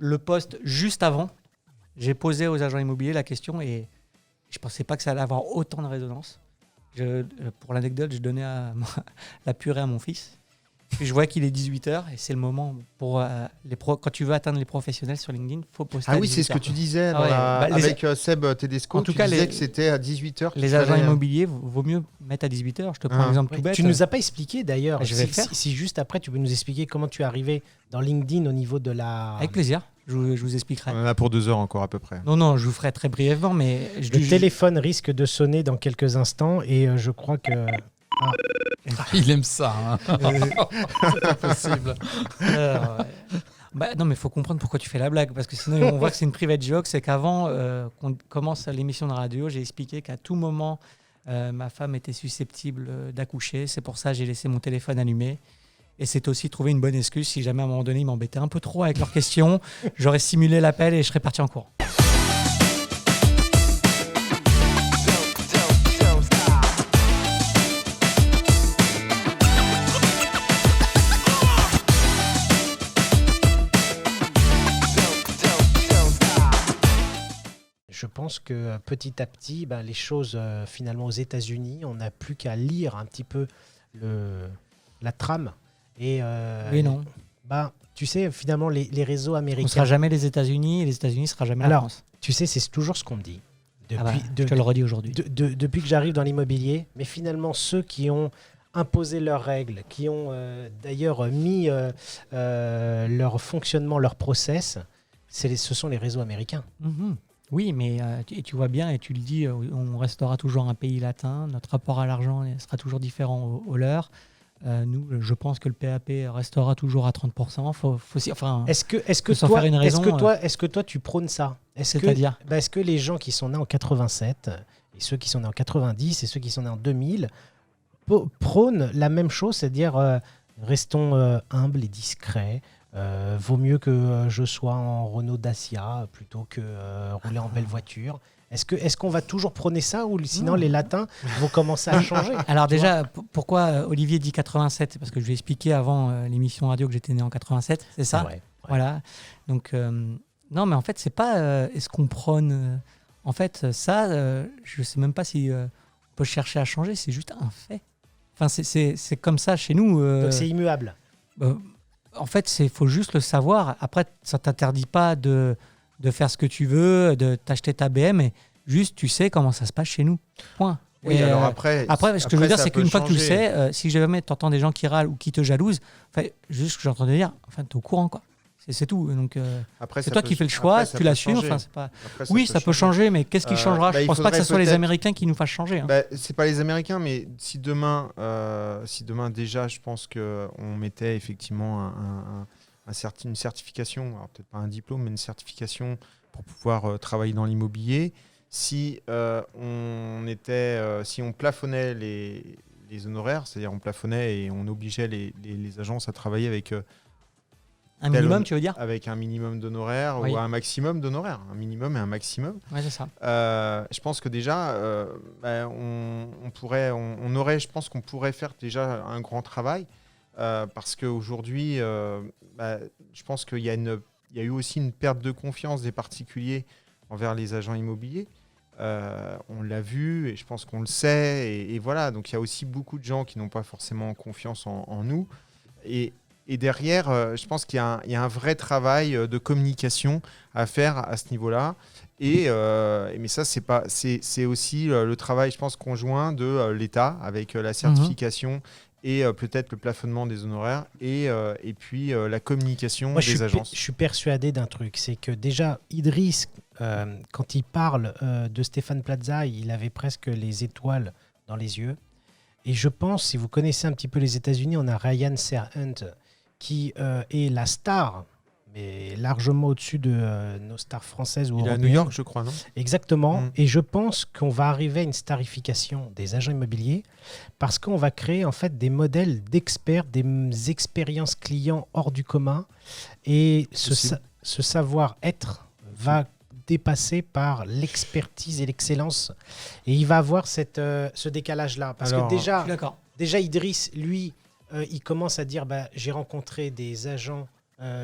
le post juste avant, j'ai posé aux agents immobiliers la question et je ne pensais pas que ça allait avoir autant de résonance. Pour l'anecdote, je donnais la purée à mon fils. Puis je vois qu'il est 18h et c'est le moment pour quand tu veux atteindre les professionnels sur LinkedIn, il faut poster à 18h. C'est ce que tu disais avec Seb Tedesco. En tout cas, disais que c'était à 18h. Les agents immobiliers, vaut mieux mettre à 18h. Je te prends un exemple tout bête. Tu ne nous as pas expliqué d'ailleurs. Si juste après, tu peux nous expliquer comment tu es arrivé dans LinkedIn au niveau de la... Avec plaisir. Je vous expliquerai. On en a pour 2 heures encore à peu près. Non, je vous ferai très brièvement. Mais le téléphone risque de sonner dans quelques instants et je crois que... Il aime ça. Hein. C'est pas possible. Non, mais il faut comprendre pourquoi tu fais la blague. Parce que sinon, on voit que c'est une private joke. C'est qu'avant qu'on commence l'émission de radio, j'ai expliqué qu'à tout moment, ma femme était susceptible d'accoucher. C'est pour ça que j'ai laissé mon téléphone allumé. Et c'est aussi trouver une bonne excuse. Si jamais à un moment donné, ils m'embêtaient un peu trop avec leurs questions, j'aurais simulé l'appel et je serais parti en cours. Je pense que petit à petit, les choses, finalement, aux États-Unis, on n'a plus qu'à lire un petit peu la trame. Et, oui, non. Tu sais, finalement, les réseaux américains... On ne sera jamais les États-Unis et les États-Unis ne sera jamais la France. Tu sais, c'est toujours ce qu'on me dit. Je te le redis aujourd'hui. Depuis que j'arrive dans l'immobilier, mais finalement, ceux qui ont imposé leurs règles, qui ont d'ailleurs mis leur fonctionnement, leur process, ce sont les réseaux américains. Mm-hmm. Oui, mais tu vois bien, et tu le dis, on restera toujours un pays latin, notre rapport à l'argent sera toujours différent au leur. Nous, je pense que le PAP restera toujours à 30%. Est-ce que toi, tu prônes ça? C'est-à-dire est-ce que les gens qui sont nés en 87, et ceux qui sont nés en 90, et ceux qui sont nés en 2000, prônent la même chose, c'est-à-dire restons humbles et discrets, vaut mieux que je sois en Renault Dacia plutôt que rouler en belle voiture. Est-ce qu'on va toujours prôner ça ou sinon les latins vont commencer à changer? Alors déjà, pourquoi Olivier dit 87? Parce que je lui ai expliqué avant l'émission radio que j'étais né en 87, c'est ça? Ouais. Voilà. Donc, non, mais en fait, c'est pas est-ce qu'on prône... en fait, ça, je sais même pas si on peut chercher à changer, c'est juste un fait. Enfin, c'est comme ça chez nous. Donc c'est immuable. En fait, il faut juste le savoir. Après, ça ne t'interdit pas de faire ce que tu veux, de t'acheter ta BM, mais juste, tu sais comment ça se passe chez nous. Point. Oui, et alors après, ce que je veux dire, c'est qu'une fois que tu le sais, si jamais tu entends des gens qui râlent ou qui te jalousent, juste ce que j'entendais dire, tu es au courant, quoi. C'est tout. Donc, c'est toi qui fais le choix, tu l'assumes. Ça peut changer, mais qu'est-ce qui changera? Je ne pense pas que ce soit les Américains qui nous fassent changer. Hein. C'est pas les Américains, mais si demain déjà, je pense qu'on mettait effectivement une certification, alors peut-être pas un diplôme, mais une certification pour pouvoir travailler dans l'immobilier. Si on plafonnait les honoraires, c'est-à-dire on plafonnait et on obligeait les agences à travailler avec un minimum, tu veux dire? Avec un minimum d'honoraires ou un maximum d'honoraires, un minimum et un maximum. Ouais, c'est ça. Je pense que déjà, je pense qu'on pourrait faire déjà un grand travail parce qu'aujourd'hui, je pense qu'il y a eu aussi une perte de confiance des particuliers envers les agents immobiliers. On l'a vu et je pense qu'on le sait. Et voilà, donc il y a aussi beaucoup de gens qui n'ont pas forcément confiance en nous. Et derrière, je pense qu'il y a un vrai travail de communication à faire à ce niveau-là. Mais ça, c'est aussi le travail, je pense, conjoint de l'État avec la certification et peut-être le plafonnement des honoraires et puis la communication des agences. Je suis persuadé d'un truc, c'est que déjà, Idriss, quand il parle de Stéphane Plaza, il avait presque les étoiles dans les yeux. Et je pense, si vous connaissez un petit peu les États-Unis, on a Ryan Serhant, qui est la star, mais largement au-dessus de nos stars françaises ou européennes. Il est à New York, je crois, non? Exactement. Et je pense qu'on va arriver à une starification des agents immobiliers parce qu'on va créer en fait des modèles d'experts, des expériences clients hors du commun. Et ce savoir-être va dépasser par l'expertise et l'excellence. Et il va avoir ce décalage-là. Parce que déjà Idriss, lui... il commence à dire j'ai rencontré des agents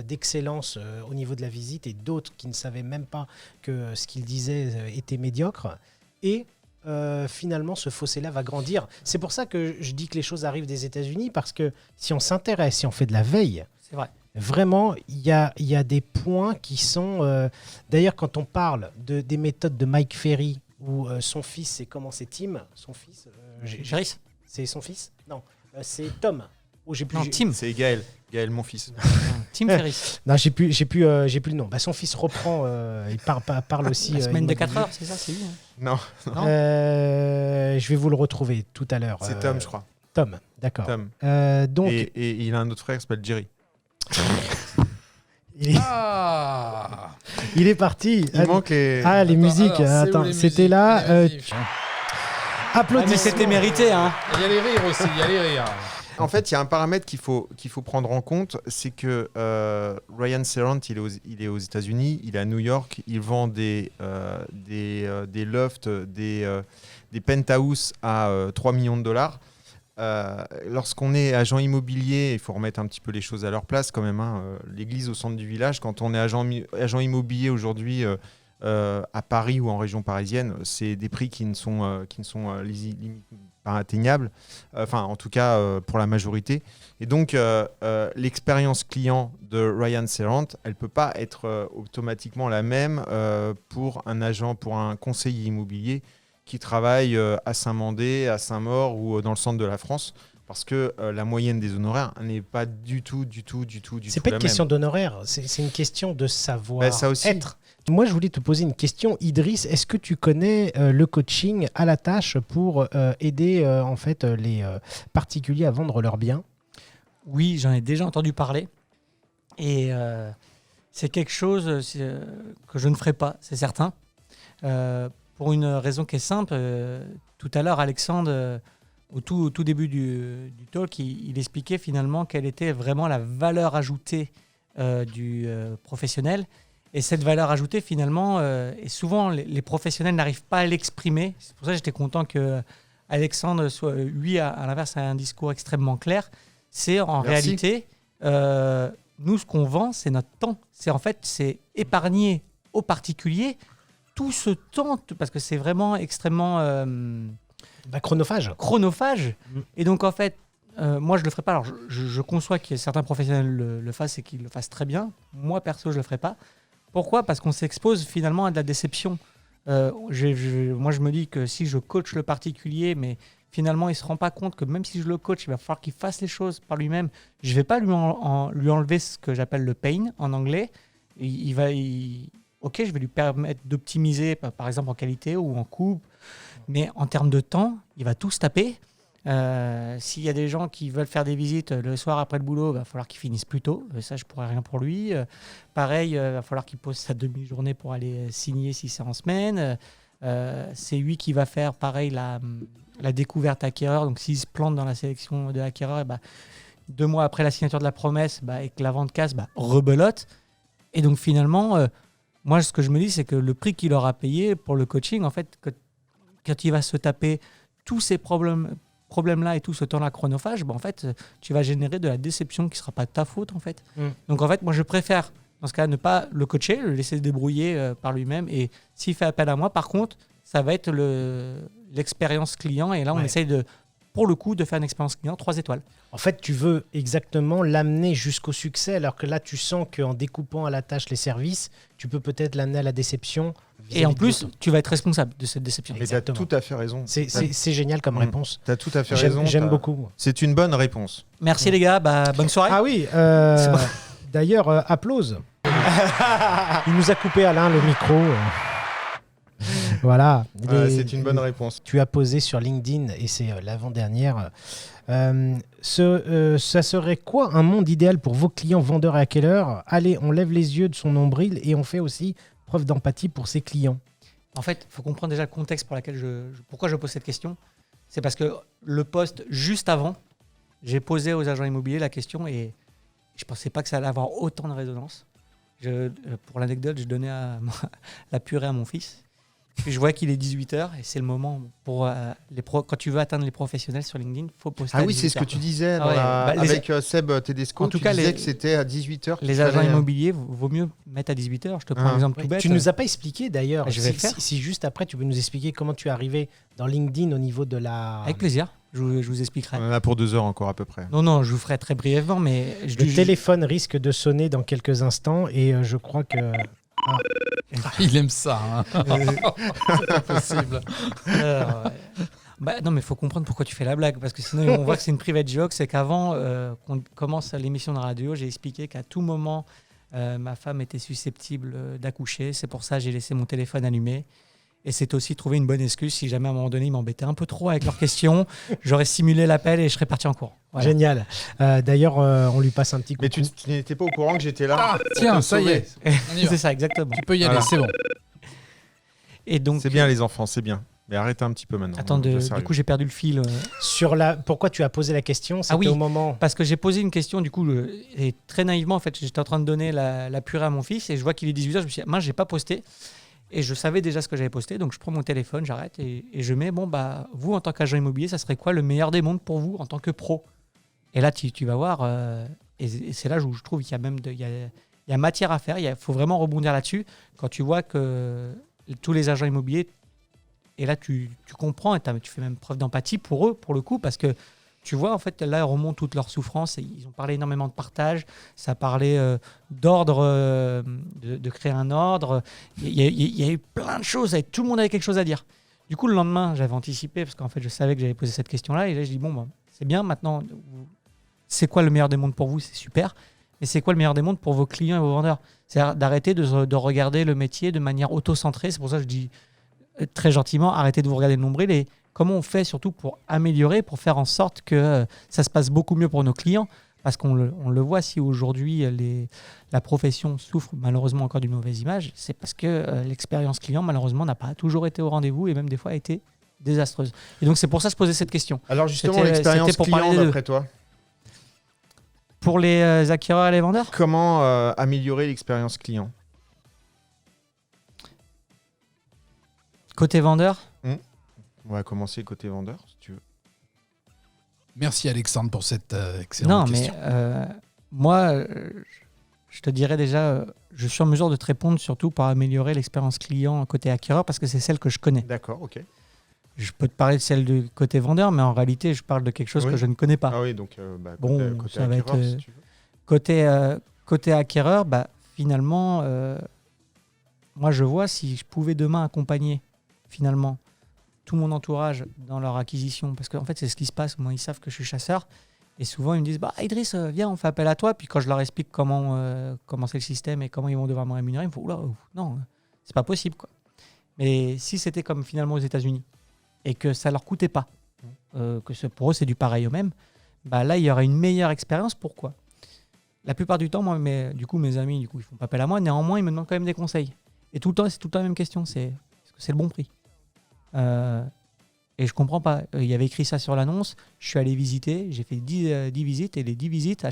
d'excellence au niveau de la visite et d'autres qui ne savaient même pas que ce qu'ils disaient était médiocre. Et finalement, ce fossé-là va grandir. C'est pour ça que je dis que les choses arrivent des États-Unis, parce que si on s'intéresse, si on fait de la veille, C'est vrai. vraiment, il y a des points qui sont... D'ailleurs, quand on parle des méthodes de Mike Ferry, où son fils, c'est Tim, son fils... Ferris. c'est son fils? Non, c'est Tom. Oh, Non, Tim. C'est Gaël, mon fils. Tim Ferris. Non, j'ai plus le nom. Son fils reprend, il parle aussi... La semaine de immobilier. 4 heures, c'est ça, c'est lui. Non, Non. Je vais vous le retrouver tout à l'heure. c'est Tom, je crois. Tom, d'accord. Tom. Donc, Et il a un autre frère qui s'appelle Jerry. il est parti. Il manque les... Les musiques. alors, c'est où Attends, les c'était musiques? là. Allez, vas-y. Ah, mais Applaudissements. c'était mérité, hein. Il y a les rires aussi, il y a les rires. En fait, il y a un paramètre qu'il faut prendre en compte, c'est que Ryan Serhant, il est aux États-Unis, il est à New York, il vend des lofts, des penthouses à 3 millions de dollars. Lorsqu'on est agent immobilier, il faut remettre un petit peu les choses à leur place quand même. L'église au centre du village, quand on est agent immobilier aujourd'hui à Paris ou en région parisienne, c'est des prix qui ne sont limite pas atteignables, enfin en tout cas pour la majorité. Et donc l'expérience client de Ryan Serhant, elle ne peut pas être automatiquement la même pour un conseiller immobilier qui travaille à Saint-Mandé, à Saint-Maur ou dans le centre de la France, parce que la moyenne des honoraires n'est pas du tout C'est pas la une question même. d'honoraire, c'est une question de savoir Ça aussi. être. Moi, je voulais te poser une question, Idriss. Est-ce que tu connais le coaching à la tâche pour aider en fait les particuliers à vendre leurs biens? Oui, j'en ai déjà entendu parler. Et c'est quelque chose que je ne ferai pas, c'est certain. Pour une raison qui est simple. Tout à l'heure, Alexandre, au tout début du talk, il expliquait finalement quelle était vraiment la valeur ajoutée du professionnel. Et cette valeur ajoutée, finalement, et souvent, les professionnels n'arrivent pas à l'exprimer. C'est pour ça que j'étais content que Alexandre soit, lui, à l'inverse, a un discours extrêmement clair. C'est en Merci. réalité, nous, ce qu'on vend, c'est notre temps. C'est épargner aux particuliers tout ce temps, parce que c'est vraiment extrêmement Chronophage. chronophage. Mm. Et donc, en fait, moi, je ne le ferai pas. Alors, je conçois que certains professionnels le fassent et qu'ils le fassent très bien. Moi, perso, je ne le ferai pas. Pourquoi ? Parce qu'on s'expose finalement à de la déception. Moi, je me dis que si je coach le particulier, mais finalement, il ne se rend pas compte que même si je le coach, il va falloir qu'il fasse les choses par lui-même. Je ne vais pas lui enlever ce que j'appelle le pain en anglais. Ok, je vais lui permettre d'optimiser, par exemple en qualité ou en coupe, mais en termes de temps, il va tout se taper. S'il y a des gens qui veulent faire des visites le soir après le boulot, il va falloir qu'ils finissent plus tôt. Ça, je ne pourrais rien pour lui. Pareil, il va falloir qu'il pose sa demi-journée pour aller signer si c'est en semaine. C'est lui qui va faire, pareil, la découverte acquéreur. Donc, s'il se plante dans la sélection de l'acquéreur, 2 mois après la signature de la promesse et que la vente casse, rebelote. Et donc, finalement, moi, ce que je me dis, c'est que le prix qu'il aura payé pour le coaching, en fait, quand il va se taper tous ces problèmes-là et tout ce temps-là chronophage, en fait, tu vas générer de la déception qui ne sera pas de ta faute, en fait. Mm. Donc, en fait, moi, je préfère, dans ce cas, ne pas le coacher, le laisser se débrouiller par lui-même. Et s'il fait appel à moi, par contre, ça va être l'expérience client. Et là, on Ouais. essaye pour le coup, de faire une expérience client 3 étoiles. En fait, tu veux exactement l'amener jusqu'au succès, alors que là, tu sens qu'en découpant à la tâche les services, tu peux peut-être l'amener à la déception. Et en vis-à-vis plus, de l'autre. tu vas être responsable de cette déception. Mais tu as Exactement. tout à fait raison. C'est génial comme Mm. réponse. Tu as tout à fait raison. J'aime beaucoup. C'est une bonne réponse. Merci les gars, bonne soirée. Ah oui, C'est bon. d'ailleurs, applause. Il nous a coupé, Alain, le micro. Voilà. C'est une bonne réponse. Tu as posé sur LinkedIn, et c'est l'avant-dernière. Ça serait quoi un monde idéal pour vos clients vendeurs et hackers ? Allez, on lève les yeux de son nombril et on fait aussi preuve d'empathie pour ses clients. En fait, il faut comprendre déjà le contexte pour lequel pourquoi je pose cette question. C'est parce que le post juste avant, j'ai posé aux agents immobiliers la question et je ne pensais pas que ça allait avoir autant de résonance. Pour l'anecdote, je donnais la purée à mon fils. Puis je vois qu'il est 18h et c'est le moment pour quand tu veux atteindre les professionnels sur LinkedIn, il faut poster. Ah à oui, c'est ce que 18h, tu quoi. disais Ah ouais, avec Seb Tedesco. En tout tu cas, disais que c'était à 18h. Les agents immobiliers, vaut mieux mettre à 18h. Je te prends un exemple Ouais, tout bête. tu nous as pas expliqué d'ailleurs. Je vais le faire. Si juste après, tu peux nous expliquer comment tu es arrivé dans LinkedIn au niveau de la. Avec plaisir, je vous expliquerai. On en a pour 2 heures encore à peu près. Non, je vous ferai très brièvement, mais Le téléphone risque de sonner dans quelques instants et je crois que. Il aime ça. Hein. C'est pas possible. Non, mais il faut comprendre pourquoi tu fais la blague, parce que sinon on voit que c'est une private joke. C'est qu'avant qu'on commence l'émission de radio, j'ai expliqué qu'à tout moment, ma femme était susceptible d'accoucher. C'est pour ça que j'ai laissé mon téléphone allumé. Et c'est aussi trouver une bonne excuse. Si jamais à un moment donné, ils m'embêtaient un peu trop avec leurs questions, j'aurais simulé l'appel et je serais parti en cours. Voilà. Génial. D'ailleurs, on lui passe un petit coup. Mais tu n'étais pas au courant que j'étais là. Ah, tiens, ça y est. On y va. C'est ça, exactement. Tu peux y aller, Voilà. c'est bon. Et donc, C'est bien les enfants, c'est bien. Mais arrêtez un petit peu maintenant. attends, du coup, j'ai perdu le fil. Pourquoi tu as posé la question? C'était oui. au moment. Parce que j'ai posé une question, du coup, et très naïvement, en fait, j'étais en train de donner la purée à mon fils et je vois qu'il est 18h. Je me suis dit, mince, j'ai pas posté. Et je savais déjà ce que j'avais posté. Donc, je prends mon téléphone, j'arrête et je mets, vous, en tant qu'agent immobilier, ça serait quoi le meilleur des mondes pour vous en tant que pro? Et là, tu vas voir, et c'est là où je trouve qu'il y a même il y a matière à faire. Il faut vraiment rebondir là-dessus. Quand tu vois que tous les agents immobiliers, et là, tu comprends et tu fais même preuve d'empathie pour eux, pour le coup, parce que tu vois, en fait, là, ils remontent toute leur souffrance. Et ils ont parlé énormément de partage. Ça parlait d'ordre, de créer un ordre. Il y a eu plein de choses. Tout le monde avait quelque chose à dire. Du coup, le lendemain, j'avais anticipé parce qu'en fait, je savais que j'allais poser cette question-là. Et là, je dis, c'est bien, maintenant, c'est quoi le meilleur des mondes pour vous? C'est super. Mais c'est quoi le meilleur des mondes pour vos clients et vos vendeurs? C'est-à-dire d'arrêter de regarder le métier de manière auto-centrée. C'est pour ça que je dis très gentiment, arrêtez de vous regarder le nombril et comment on fait surtout pour améliorer, pour faire en sorte que ça se passe beaucoup mieux pour nos clients. Parce qu'on le voit, si aujourd'hui la profession souffre malheureusement encore d'une mauvaise image, c'est parce que l'expérience client malheureusement n'a pas toujours été au rendez-vous et même des fois a été désastreuse. Et donc c'est pour ça que je posais cette question. Alors justement, C'était l'expérience pour parler client des deux. d'après toi, Pour les acquéreurs et les vendeurs, comment améliorer l'expérience client? côté vendeur, On va commencer côté vendeur, si tu veux. Merci Alexandre pour cette excellente question. Moi, je te dirais déjà, je suis en mesure de te répondre surtout pour améliorer l'expérience client côté acquéreur parce que c'est celle que je connais. D'accord, ok. Je peux te parler de celle du côté vendeur, mais en réalité, je parle de quelque chose Oui. que je ne connais pas. Ah oui, donc Bon, côté ça va acquéreur, être, si tu veux. Côté acquéreur, finalement, moi je vois si je pouvais demain accompagner finalement tout mon entourage dans leur acquisition, parce qu'en fait c'est ce qui se passe, moi ils savent que je suis chasseur, et souvent ils me disent Idriss, viens, on fait appel à toi, puis quand je leur explique comment c'est le système et comment ils vont devoir me rémunérer, ils me font oula, non, c'est pas possible quoi. Mais si c'était comme finalement aux États-Unis et que ça leur coûtait pas, pour eux c'est du pareil au même, là il y aurait une meilleure expérience. Pourquoi? La plupart du temps, moi, mes amis, ils font pas appel à moi. Néanmoins, ils me demandent quand même des conseils. Et tout le temps, c'est tout le temps la même question. C'est est-ce que c'est le bon prix? Et je comprends pas. Il y avait écrit ça sur l'annonce. Je suis allé visiter. J'ai fait 10 visites. Et les 10 visites,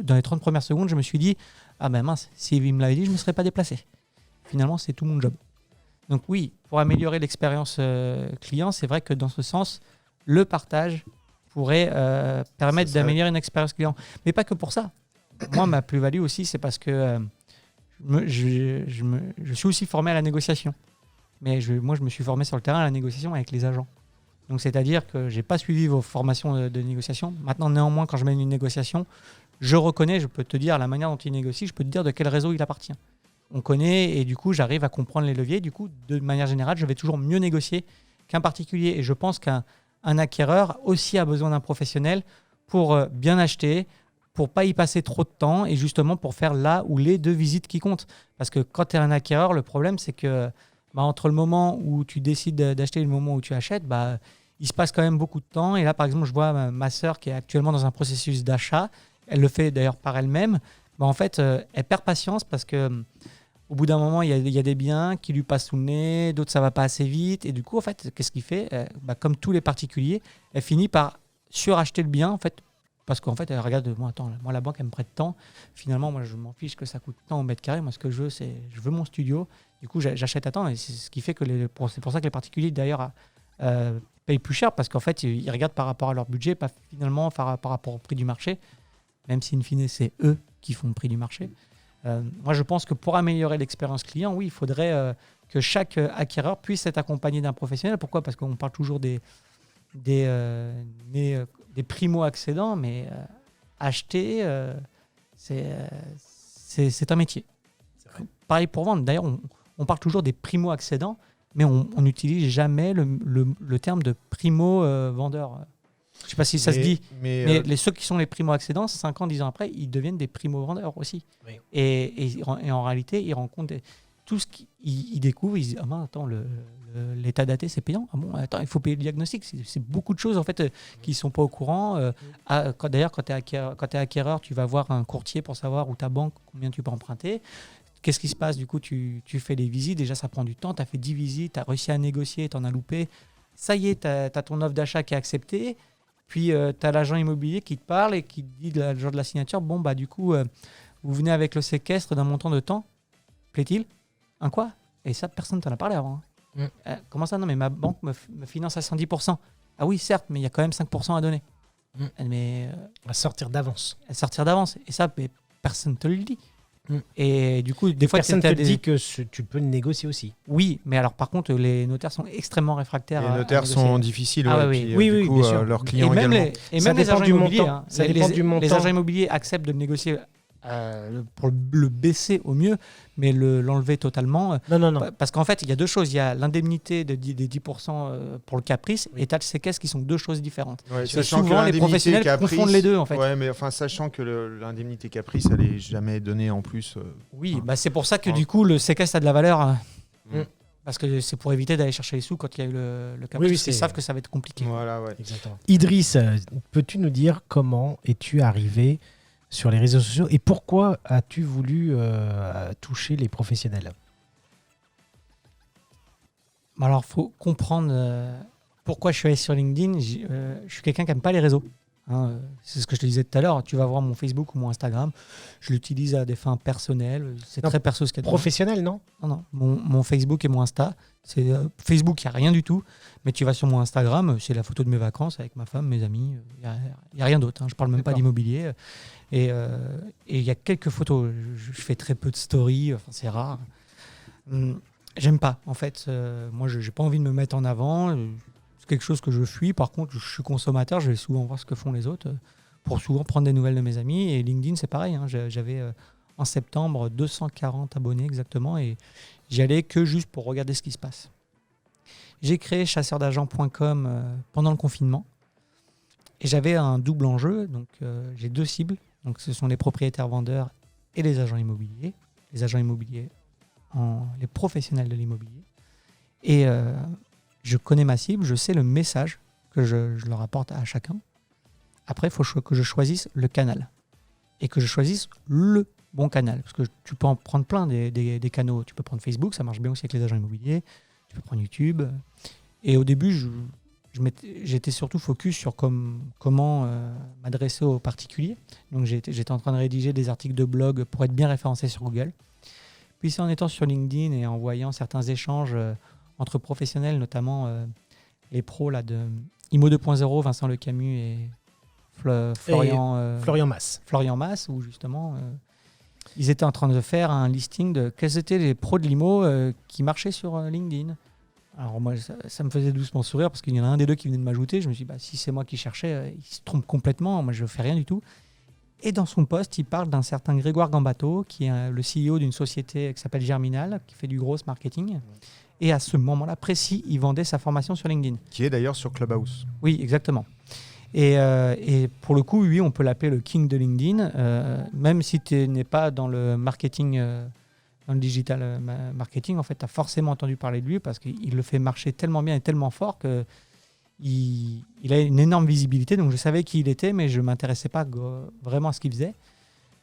dans les 30 premières secondes, je me suis dit ah ben mince, s'il me l'avait dit, je ne me serais pas déplacé. Finalement, c'est tout mon job. Donc oui, pour améliorer l'expérience client, c'est vrai que dans ce sens, le partage pourrait permettre d'améliorer une expérience client. Mais pas que pour ça. Moi, ma plus-value aussi, c'est parce que je suis aussi formé à la négociation. Mais moi, je me suis formé sur le terrain à la négociation avec les agents. Donc, c'est-à-dire que je n'ai pas suivi vos formations de négociation. Maintenant, néanmoins, quand je mène une négociation, je reconnais, je peux te dire la manière dont il négocie, je peux te dire de quel réseau il appartient. On connaît et du coup, j'arrive à comprendre les leviers. Du coup, de manière générale, je vais toujours mieux négocier qu'un particulier. Et je pense qu'un acquéreur aussi a besoin d'un professionnel pour bien acheter, pour pas y passer trop de temps et justement pour faire là ou les 2 visites qui comptent. Parce que quand tu es un acquéreur, le problème, c'est que entre le moment où tu décides d'acheter et le moment où tu achètes, il se passe quand même beaucoup de temps. Et là, par exemple, je vois ma sœur qui est actuellement dans un processus d'achat. Elle le fait d'ailleurs par elle-même. En fait, elle perd patience parce que au bout d'un moment, il y a des biens qui lui passent sous le nez, d'autres, ça va pas assez vite. Et du coup, en fait, qu'est-ce qu'il fait? Comme tous les particuliers, elle finit par suracheter le bien, en fait, parce qu'en fait, elle regarde, moi, attends, moi, la banque, elle me prête tant. Finalement, moi, je m'en fiche que ça coûte tant au mètre carré. Moi, ce que je veux, je veux mon studio. Du coup, j'achète à temps. Et c'est ce qui fait que c'est pour ça que les particuliers, d'ailleurs, payent plus cher, parce qu'en fait, ils regardent par rapport à leur budget, pas finalement par rapport au prix du marché, même si, in fine, c'est eux qui font le prix du marché. Moi, je pense que pour améliorer l'expérience client, oui, il faudrait que chaque acquéreur puisse être accompagné d'un professionnel. Pourquoi ? Parce qu'on parle toujours des primo-accédants, mais acheter, c'est un métier. Pareil pour vendre. D'ailleurs, on parle toujours des primo-accédants, mais on n'utilise jamais le terme de primo-vendeur. Je ne sais pas si ça se dit, mais ceux qui sont les primo-accédants, 5 ans, 10 ans après, ils deviennent des primo-vendeurs aussi. Oui. Et en réalité, ils rencontrent tout ce qu'ils découvrent. Ils disent, ah ben, attends, l'état daté, c'est payant. Ah bon, attends, il faut payer le diagnostic. C'est beaucoup de choses en fait qui ne sont pas au courant. D'ailleurs, quand tu es acquéreur, tu vas voir un courtier pour savoir où ta banque, combien tu peux emprunter. Qu'est-ce qui se passe ? Du coup, tu fais des visites. Déjà, ça prend du temps. Tu as fait 10 visites, tu as réussi à négocier, tu en as loupé. Ça y est, tu as ton offre d'achat qui est acceptée. Puis, tu as l'agent immobilier qui te parle et qui te dit le jour de la signature, bon, bah du coup, vous venez avec le séquestre d'un montant de temps. Plaît-il ? Un quoi ? Et ça, personne ne t'en a parlé avant. Comment ça ? Non, mais ma banque me finance à 110%. Ah oui, certes, mais il y a quand même 5% à donner. Mais, à sortir d'avance. Et ça, personne ne te le dit. Et du coup, des fois, personne te dit que tu peux négocier aussi. Oui, mais alors par contre, les notaires sont extrêmement réfractaires. Les notaires sont difficiles. Ah, oui, oui, bien sûr. Leurs clients également. Et même les agents immobiliers. Ça dépend du montant. Les agents immobiliers acceptent de le négocier pour le baisser au mieux, mais l'enlever totalement. Non. Parce qu'en fait, il y a deux choses. Il y a l'indemnité des 10% pour le caprice, et tu as le séquestre qui sont deux choses différentes. Ouais, souvent, les professionnels confondent les deux. En fait. Ouais, mais enfin, sachant que l'indemnité caprice, elle n'est jamais donnée en plus. Oui, c'est pour ça que du coup, le séquestre a de la valeur. Parce que c'est pour éviter d'aller chercher les sous quand il y a eu le caprice. Ils savent que ça va être compliqué. Voilà, ouais. Exactement. Idriss, peux-tu nous dire comment es-tu arrivé sur les réseaux sociaux et pourquoi as-tu voulu toucher les professionnels ? Alors, il faut comprendre pourquoi je suis allé sur LinkedIn. Je suis quelqu'un qui n'aime pas les réseaux. C'est ce que je te disais tout à l'heure. Tu vas voir mon Facebook ou mon Instagram. Je l'utilise à des fins personnelles. C'est très perso ce qu'il y a dedans. Professionnel, non ? Non. Mon Facebook et mon Insta. Facebook, il n'y a rien du tout. Mais tu vas sur mon Instagram, c'est la photo de mes vacances avec ma femme, mes amis. Il n'y a rien d'autre. Je ne parle même pas d'immobilier. Et il y a quelques photos. Je fais très peu de stories. Enfin, c'est rare. J'aime pas, en fait. Moi, je n'ai pas envie de me mettre en avant. C'est quelque chose que je fuis. Par contre, je suis consommateur. Je vais souvent voir ce que font les autres pour souvent prendre des nouvelles de mes amis. Et LinkedIn, c'est pareil. J'avais en septembre 240 abonnés exactement. Et j'y allais que juste pour regarder ce qui se passe. J'ai créé chasseurdagent.com pendant le confinement. Et j'avais un double enjeu. Donc, j'ai 2 cibles. Donc, ce sont les propriétaires vendeurs et les agents immobiliers. Les agents immobiliers, les professionnels de l'immobilier. Et je connais ma cible, je sais le message que je leur apporte à chacun. Après, il faut que je choisisse le canal. Et que je choisisse le bon canal. Parce que tu peux en prendre plein des canaux. Tu peux prendre Facebook, ça marche bien aussi avec les agents immobiliers. Tu peux prendre YouTube. Et au début, j'étais surtout focus sur comment m'adresser aux particuliers. Donc j'étais en train de rédiger des articles de blog pour être bien référencé sur Google. Puis c'est en étant sur LinkedIn et en voyant certains échanges entre professionnels, notamment les pros là, de IMO 2.0, Vincent Le Camus et Florian Mass, où justement ils étaient en train de faire un listing de quels étaient les pros de l'IMO qui marchaient sur LinkedIn. Alors moi, ça me faisait doucement sourire parce qu'il y en a un des deux qui venait de m'ajouter. Je me suis dit, si c'est moi qui cherchais, il se trompe complètement. Moi, je ne fais rien du tout. Et dans son post, il parle d'un certain Grégoire Gambato, qui est le CEO d'une société qui s'appelle Germinal, qui fait du gros marketing. Et à ce moment-là précis, il vendait sa formation sur LinkedIn. Qui est d'ailleurs sur Clubhouse. Oui, exactement. Et pour le coup, oui, on peut l'appeler le king de LinkedIn, même si tu n'es pas dans le marketing, dans le digital marketing. En fait, tu as forcément entendu parler de lui parce qu'il le fait marcher tellement bien et tellement fort que il a une énorme visibilité. Donc, je savais qui il était, mais je ne m'intéressais pas vraiment à ce qu'il faisait.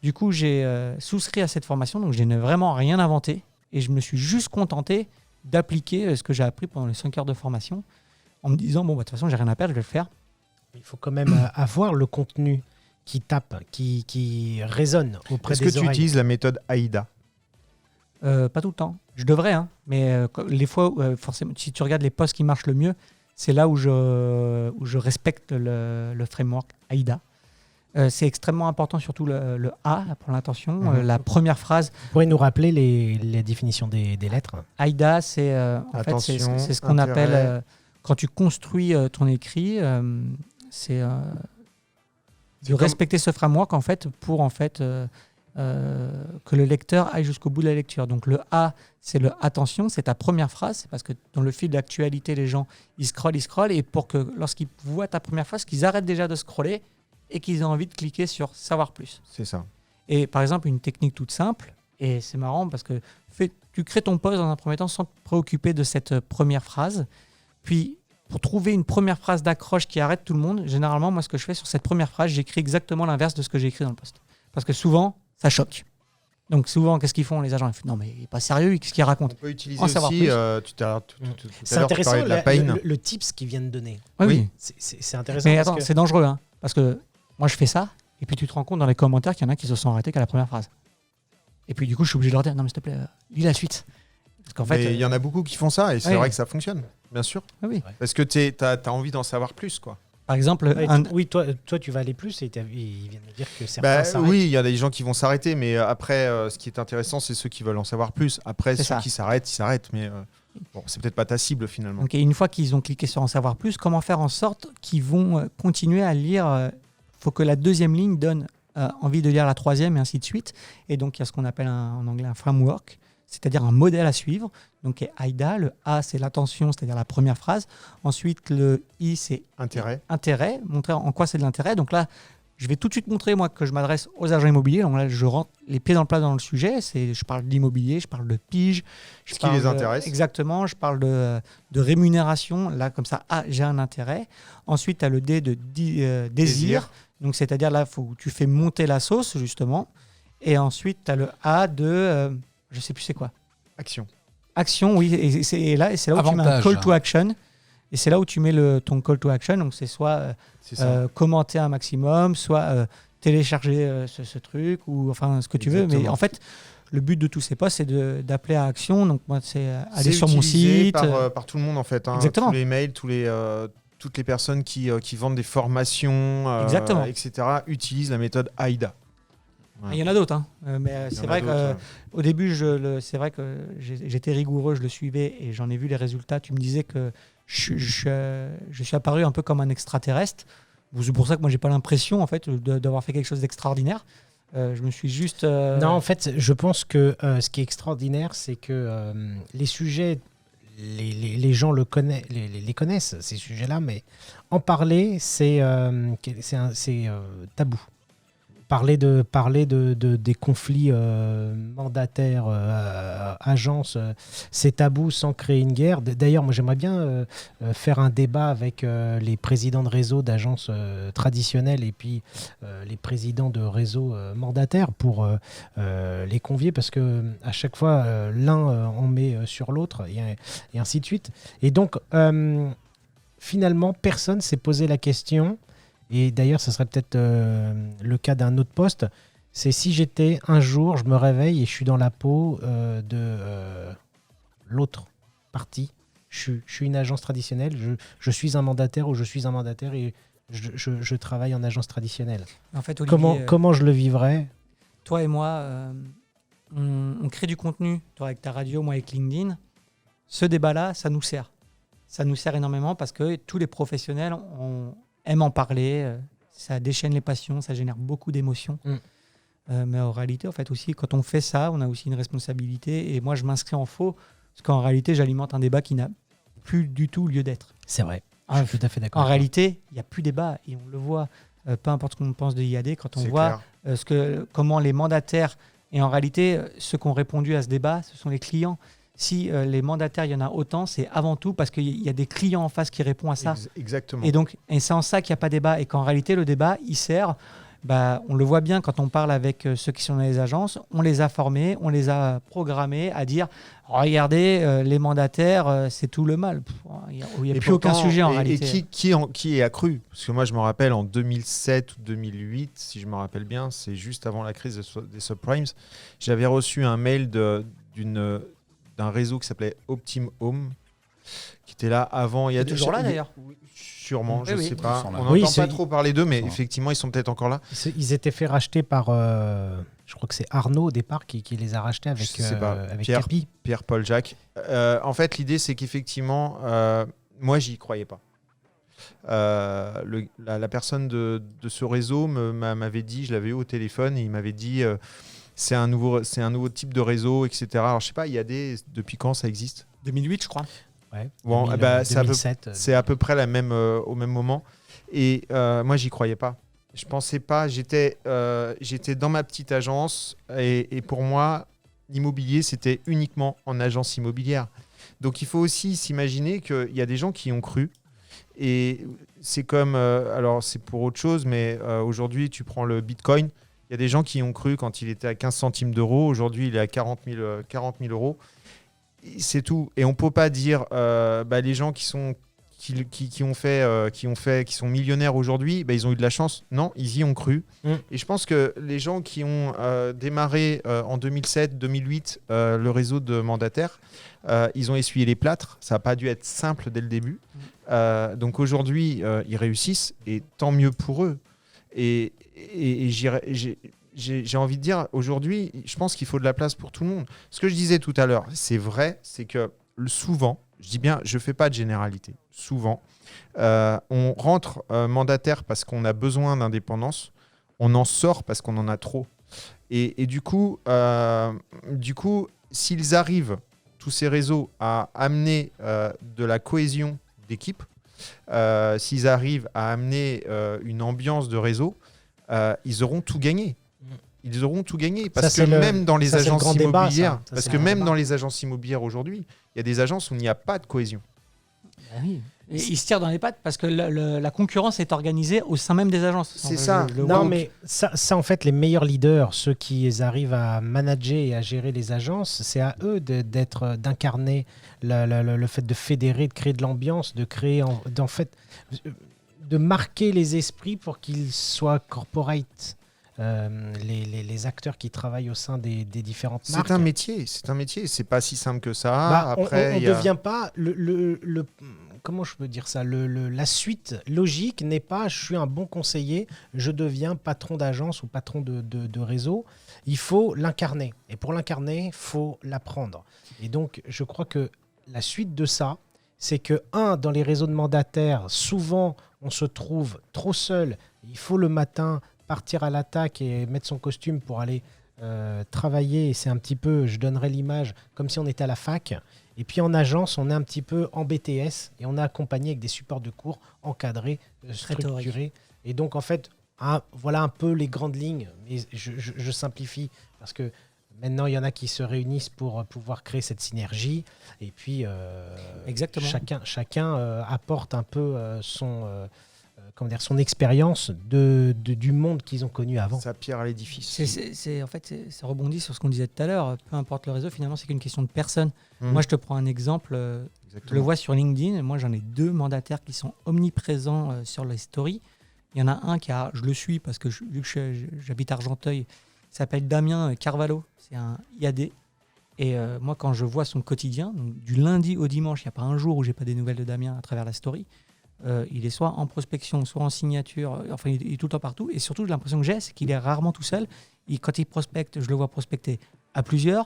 Du coup, j'ai souscrit à cette formation. Donc, je n'ai vraiment rien inventé. Et je me suis juste contenté d'appliquer ce que j'ai appris pendant les 5 heures de formation en me disant, de toute façon, j'ai rien à perdre, je vais le faire. Il faut quand même avoir le contenu tape, qui résonne auprès Est-ce des que tu oreilles. utilises la méthode AIDA? Pas tout le temps. Je devrais, hein, mais les fois, forcément, si tu regardes les postes qui marchent le mieux, c'est là où je respecte le framework AIDA. C'est extrêmement important, surtout le A pour l'intention. La première phrase, Vous pourriez nous rappeler les définitions des lettres? AIDA, c'est en fait, Attention, c'est ce qu'on intérêt. appelle, quand tu construis ton écrit, c'est de comme- respecter ce framework en fait, pour en fait, que le lecteur aille jusqu'au bout de la lecture. Donc le A, c'est le attention, c'est ta première phrase, c'est parce que dans le fil d'actualité, les gens ils scrollent, et pour que lorsqu'ils voient ta première phrase, qu'ils arrêtent déjà de scroller et qu'ils aient envie de cliquer sur savoir plus. C'est ça. Et par exemple, une technique toute simple, et c'est marrant parce que tu crées ton post dans un premier temps sans te préoccuper de cette première phrase. Puis, pour trouver une première phrase d'accroche qui arrête tout le monde, généralement, moi, ce que je fais sur cette première phrase, j'écris exactement l'inverse de ce que j'ai écrit dans le post. Parce que souvent, ça choque. Donc souvent, qu'est-ce qu'ils font les agents? Ils font, non, mais il n'est pas sérieux, qu'est-ce qu'il On raconte? peut utiliser En savoir aussi, plus. tout à l'heure, C'est intéressant de la pain. le tips qu'ils viennent de donner. Oui. C'est intéressant. Mais parce attends, que- c'est dangereux, hein, parce que moi, je fais ça, et puis tu te rends compte dans les commentaires qu'il y en a qui se sont arrêtés qu'à la première phrase. Et puis du coup, je suis obligé de leur dire, non, mais s'il te plaît, lis la suite. Parce qu'en fait, Mais il y en a beaucoup qui font ça, et c'est oui. vrai que ça fonctionne, bien sûr. oui. Parce que tu as envie d'en savoir plus, quoi. Par exemple, Ouais, un- oui, toi, tu vas aller plus et ils viennent de dire que certains Bah, s'arrêtent. oui, il y a des gens qui vont s'arrêter, mais après, ce qui est intéressant, c'est ceux qui veulent en savoir plus. Après, C'est ceux ça. qui s'arrêtent, ils s'arrêtent, mais bon, c'est peut-être pas ta cible finalement. donc, et une fois qu'ils ont cliqué sur en savoir plus, comment faire en sorte qu'ils vont continuer à lire? Faut que la deuxième ligne donne envie de lire la troisième et ainsi de suite. Et donc, il y a ce qu'on appelle en anglais un framework, c'est-à-dire un modèle à suivre. Donc, AIDA, le A, c'est l'attention, c'est-à-dire la première phrase. Ensuite, le I, c'est Intérêt. montrer en quoi c'est de l'intérêt. Donc là, je vais tout de suite montrer, moi, que je m'adresse aux agents immobiliers. Donc là, je rentre les pieds dans le plat dans le sujet. Je parle d'immobilier, je parle de pige. Ce qui les intéresse. Exactement, je parle de rémunération. Là, comme ça, j'ai un intérêt. Ensuite, tu as le D de désir. Donc, c'est-à-dire là, tu fais monter la sauce, justement. Et ensuite, tu as le A de, je sais plus c'est quoi. Action, oui. Et là où tu mets un Avantage. call to action. Et c'est là où tu mets ton call to action. Donc, c'est soit C'est ça. commenter un maximum, soit télécharger ce truc, ou enfin ce que tu veux. Mais Exactement. en fait, le but de tous ces posts, c'est d'appeler à action. Donc, moi, c'est aller C'est sur mon utilisé site. par tout le monde en fait. Hein. Exactement. Tous les mails, toutes les personnes qui vendent des formations, Exactement. etc. utilisent la méthode AIDA. Il y en a d'autres, hein. Mais Il y c'est en a vrai d'autres, qu'au début, c'est vrai que j'étais rigoureux, je le suivais et j'en ai vu les résultats. Tu me disais que je suis apparu un peu comme un extraterrestre. C'est pour ça que moi, j'ai pas l'impression en fait d'avoir fait quelque chose d'extraordinaire. Je me suis juste. Non, en fait, je pense que ce qui est extraordinaire, c'est que les sujets, les gens les connaissent, ces sujets-là, mais en parler, c'est tabou. Parler des conflits mandataires, agences, c'est tabou sans créer une guerre. D'ailleurs, moi, j'aimerais bien faire un débat avec les présidents de réseaux d'agences traditionnelles et puis les présidents de réseaux mandataires pour les convier parce que à chaque fois, l'un en met sur l'autre et ainsi de suite. Et donc, finalement, personne s'est posé la question. Et d'ailleurs, ce serait peut-être le cas d'un autre poste. C'est si j'étais un jour, je me réveille et je suis dans la peau de l'autre partie. Je suis une agence traditionnelle, je suis un mandataire ou je suis un mandataire et je travaille en agence traditionnelle. En fait, Olivier, Comment je le vivrais? toi et moi, on crée du contenu. Toi avec ta radio, moi avec LinkedIn. Ce débat-là, ça nous sert. Ça nous sert énormément parce que tous les professionnels aiment en parler. Ça déchaîne les passions, ça génère beaucoup d'émotions. Mais en réalité, en fait, aussi, quand on fait ça, on a aussi une responsabilité. Et moi, je m'inscris en faux parce qu'en réalité, j'alimente un débat qui n'a plus du tout lieu d'être. C'est vrai. Je suis tout à fait d'accord. En réalité, il n'y a plus débat et on le voit. Peu importe ce qu'on pense de IAD, quand on C'est voit clair. comment les mandataires, et en réalité, ceux qui ont répondu à ce débat, ce sont les clients. Si les mandataires, il y en a autant, c'est avant tout parce qu'il y a des clients en face qui répondent à ça. Exactement. Et donc, c'est en ça qu'il n'y a pas débat. Et qu'en réalité, le débat, il sert on le voit bien quand on parle avec ceux qui sont dans les agences, on les a formés, on les a programmés à dire regardez, les mandataires, c'est tout le mal. Il n'y a plus aucun sujet en réalité. Et qui est accru? Parce que moi, je me rappelle en 2007 ou 2008, si je me rappelle bien, c'est juste avant la crise des subprimes, j'avais reçu un mail d'un réseau qui s'appelait Optim Home, qui était là avant. Il y a toujours là d'ailleurs. Sûrement, je ne sais pas. On Oui, n'entend pas trop parler d'eux, mais effectivement, ils sont peut-être encore là. Ils étaient fait racheter par, je crois que c'est Arnaud au départ qui les a rachetés avec Capi. Pierre-Paul Jacques. En fait, l'idée, c'est qu'effectivement, moi, j'y croyais pas. La personne de ce réseau m'avait dit, je l'avais eu au téléphone, et il m'avait dit c'est un nouveau type de réseau, etc. Alors, je sais pas, depuis quand ça existe? 2008, je crois. Ouais, bon, 2007. C'est à peu près au même moment. Et moi, j'y croyais pas. Je pensais pas. J'étais dans ma petite agence et pour moi, l'immobilier, c'était uniquement en agence immobilière. Donc, il faut aussi s'imaginer qu'il y a des gens qui y ont cru. Et c'est comme, alors c'est pour autre chose, mais aujourd'hui, tu prends le Bitcoin. Il y a des gens qui y ont cru quand il était à 15 centimes d'euros. Aujourd'hui, il est à 40 000 euros. C'est tout. Et on peut pas dire les gens qui sont millionnaires aujourd'hui, ils ont eu de la chance. Non, ils y ont cru. Et je pense que les gens qui ont démarré en 2007-2008 le réseau de mandataires, ils ont essuyé les plâtres. Ça n'a pas dû être simple dès le début. Donc aujourd'hui, ils réussissent et tant mieux pour eux. Et j'ai envie de dire, aujourd'hui, je pense qu'il faut de la place pour tout le monde. Ce que je disais tout à l'heure, c'est vrai, c'est que souvent, je dis bien, je ne fais pas de généralité, souvent, on rentre mandataire parce qu'on a besoin d'indépendance, on en sort parce qu'on en a trop. Et du coup, s'ils arrivent, tous ces réseaux, à amener de la cohésion d'équipe, s'ils arrivent à amener une ambiance de réseau, ils auront tout gagné. Ils auront tout gagné parce que même dans les agences immobilières, dans les agences immobilières aujourd'hui, il y a des agences où il n'y a pas de cohésion. Oui. Et ils se tirent dans les pattes parce que la concurrence est organisée au sein même des agences. C'est ça. Mais ça, en fait, les meilleurs leaders, ceux qui arrivent à manager et à gérer les agences, c'est à eux d'incarner le fait de fédérer, de créer de l'ambiance, de créer, de marquer les esprits pour qu'ils soient corporate. Les acteurs qui travaillent au sein des différentes marques. C'est un métier, c'est pas si simple que ça. Après, on ne devient pas comment je peux dire ça, la suite logique n'est pas je suis un bon conseiller, je deviens patron d'agence ou patron de réseau. Il faut l'incarner. Et pour l'incarner, il faut l'apprendre. Et donc, je crois que la suite de ça, c'est que, dans les réseaux de mandataires, souvent, on se trouve trop seul. Il faut le matin partir à l'attaque et mettre son costume pour aller travailler. Et c'est un petit peu, je donnerais l'image, comme si on était à la fac. Et puis en agence, on est un petit peu en BTS et on est accompagné avec des supports de cours encadrés, structurés. Et donc, en fait, voilà un peu les grandes lignes. Mais je simplifie parce que maintenant, il y en a qui se réunissent pour pouvoir créer cette synergie. Et puis, exactement. Chacun apporte un peu son expérience du monde qu'ils ont connu avant. Sa pierre à l'édifice. Ça rebondit sur ce qu'on disait tout à l'heure. Peu importe le réseau, finalement, c'est qu'une question de personne. Moi, je te prends un exemple. Je le vois sur LinkedIn. Moi, j'en ai 2 mandataires qui sont omniprésents sur les stories. Il y en a un je le suis parce que vu que j'habite Argenteuil, il s'appelle Damien Carvalho. C'est un IAD. Et moi, quand je vois son quotidien, donc du lundi au dimanche, il n'y a pas un jour où j'ai pas des nouvelles de Damien à travers la story. Il est soit en prospection, soit en signature, enfin il est tout le temps partout. Et surtout, l'impression que j'ai, c'est qu'il est rarement tout seul. Quand il prospecte, je le vois prospecter à plusieurs.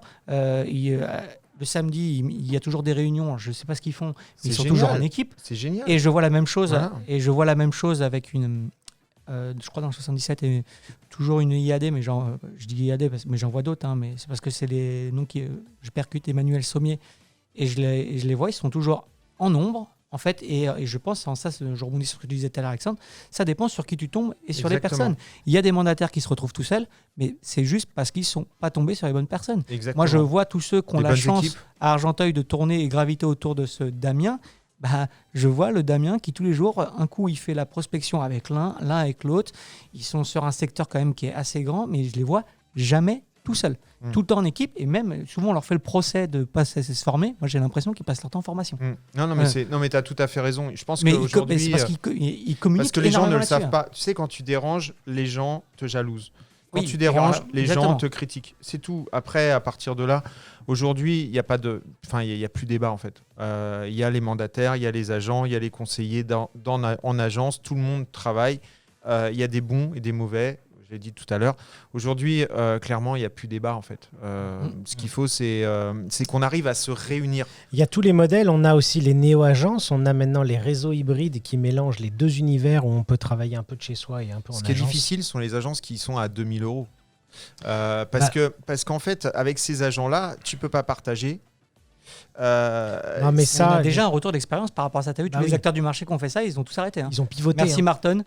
Le samedi, il y a toujours des réunions, je ne sais pas ce qu'ils font, mais ils sont toujours en équipe. C'est génial. Et je vois la même chose, avec une... je crois dans le 77, et toujours une IAD, mais je dis IAD, mais j'en vois d'autres, mais c'est parce que c'est les noms je percute Emmanuel Sommier. Et je les vois, ils sont toujours en nombre. En fait, et je pense, en ça, je rebondis sur ce que tu disais tout à l'heure, Alexandre, ça dépend sur qui tu tombes et sur les personnes. Il y a des mandataires qui se retrouvent tout seuls, mais c'est juste parce qu'ils ne sont pas tombés sur les bonnes personnes. Exactement. Moi, je vois tous ceux qui ont la chance équipes à Argenteuil de tourner et graviter autour de ce Damien. je vois le Damien qui tous les jours, un coup il fait la prospection avec l'un avec l'autre. Ils sont sur un secteur quand même qui est assez grand, mais je les vois jamais tout seuls. Tout le temps en équipe, et même souvent on leur fait le procès de ne pas se former. Moi j'ai l'impression qu'ils passent leur temps en formation. Non, mais tu as tout à fait raison. Je pense Mais qu'aujourd'hui, c'est parce qu'ils communiquent. parce que les gens ne le énormément savent pas. Tu sais, quand tu déranges, les gens te jalousent. Quand Oui, tu déranges, les exactement. gens te critiquent. C'est tout. Après, à partir de là, aujourd'hui, il n'y a pas de, il y a plus débat en fait. Il y a les mandataires, il y a les agents, il y a les conseillers en agence. Tout le monde travaille. Il y a des bons et des mauvais. Je l'ai dit tout à l'heure. Aujourd'hui, clairement, il n'y a plus débat en fait. Ce qu'il faut, c'est qu'on arrive à se réunir. Il y a tous les modèles. On a aussi les néo-agences. On a maintenant les réseaux hybrides qui mélangent les deux univers où on peut travailler un peu de chez soi et un peu en agence. Ce qui est difficile sont les agences qui sont à 2 000 €. Parce qu'en fait, avec ces agents-là, tu ne peux pas partager. Non, mais On a ça, déjà un retour d'expérience par rapport à ça. Tu as vu, tous Bah les oui. acteurs du marché qui ont fait ça, ils ont tous arrêté. ils ont pivoté. Merci Marton.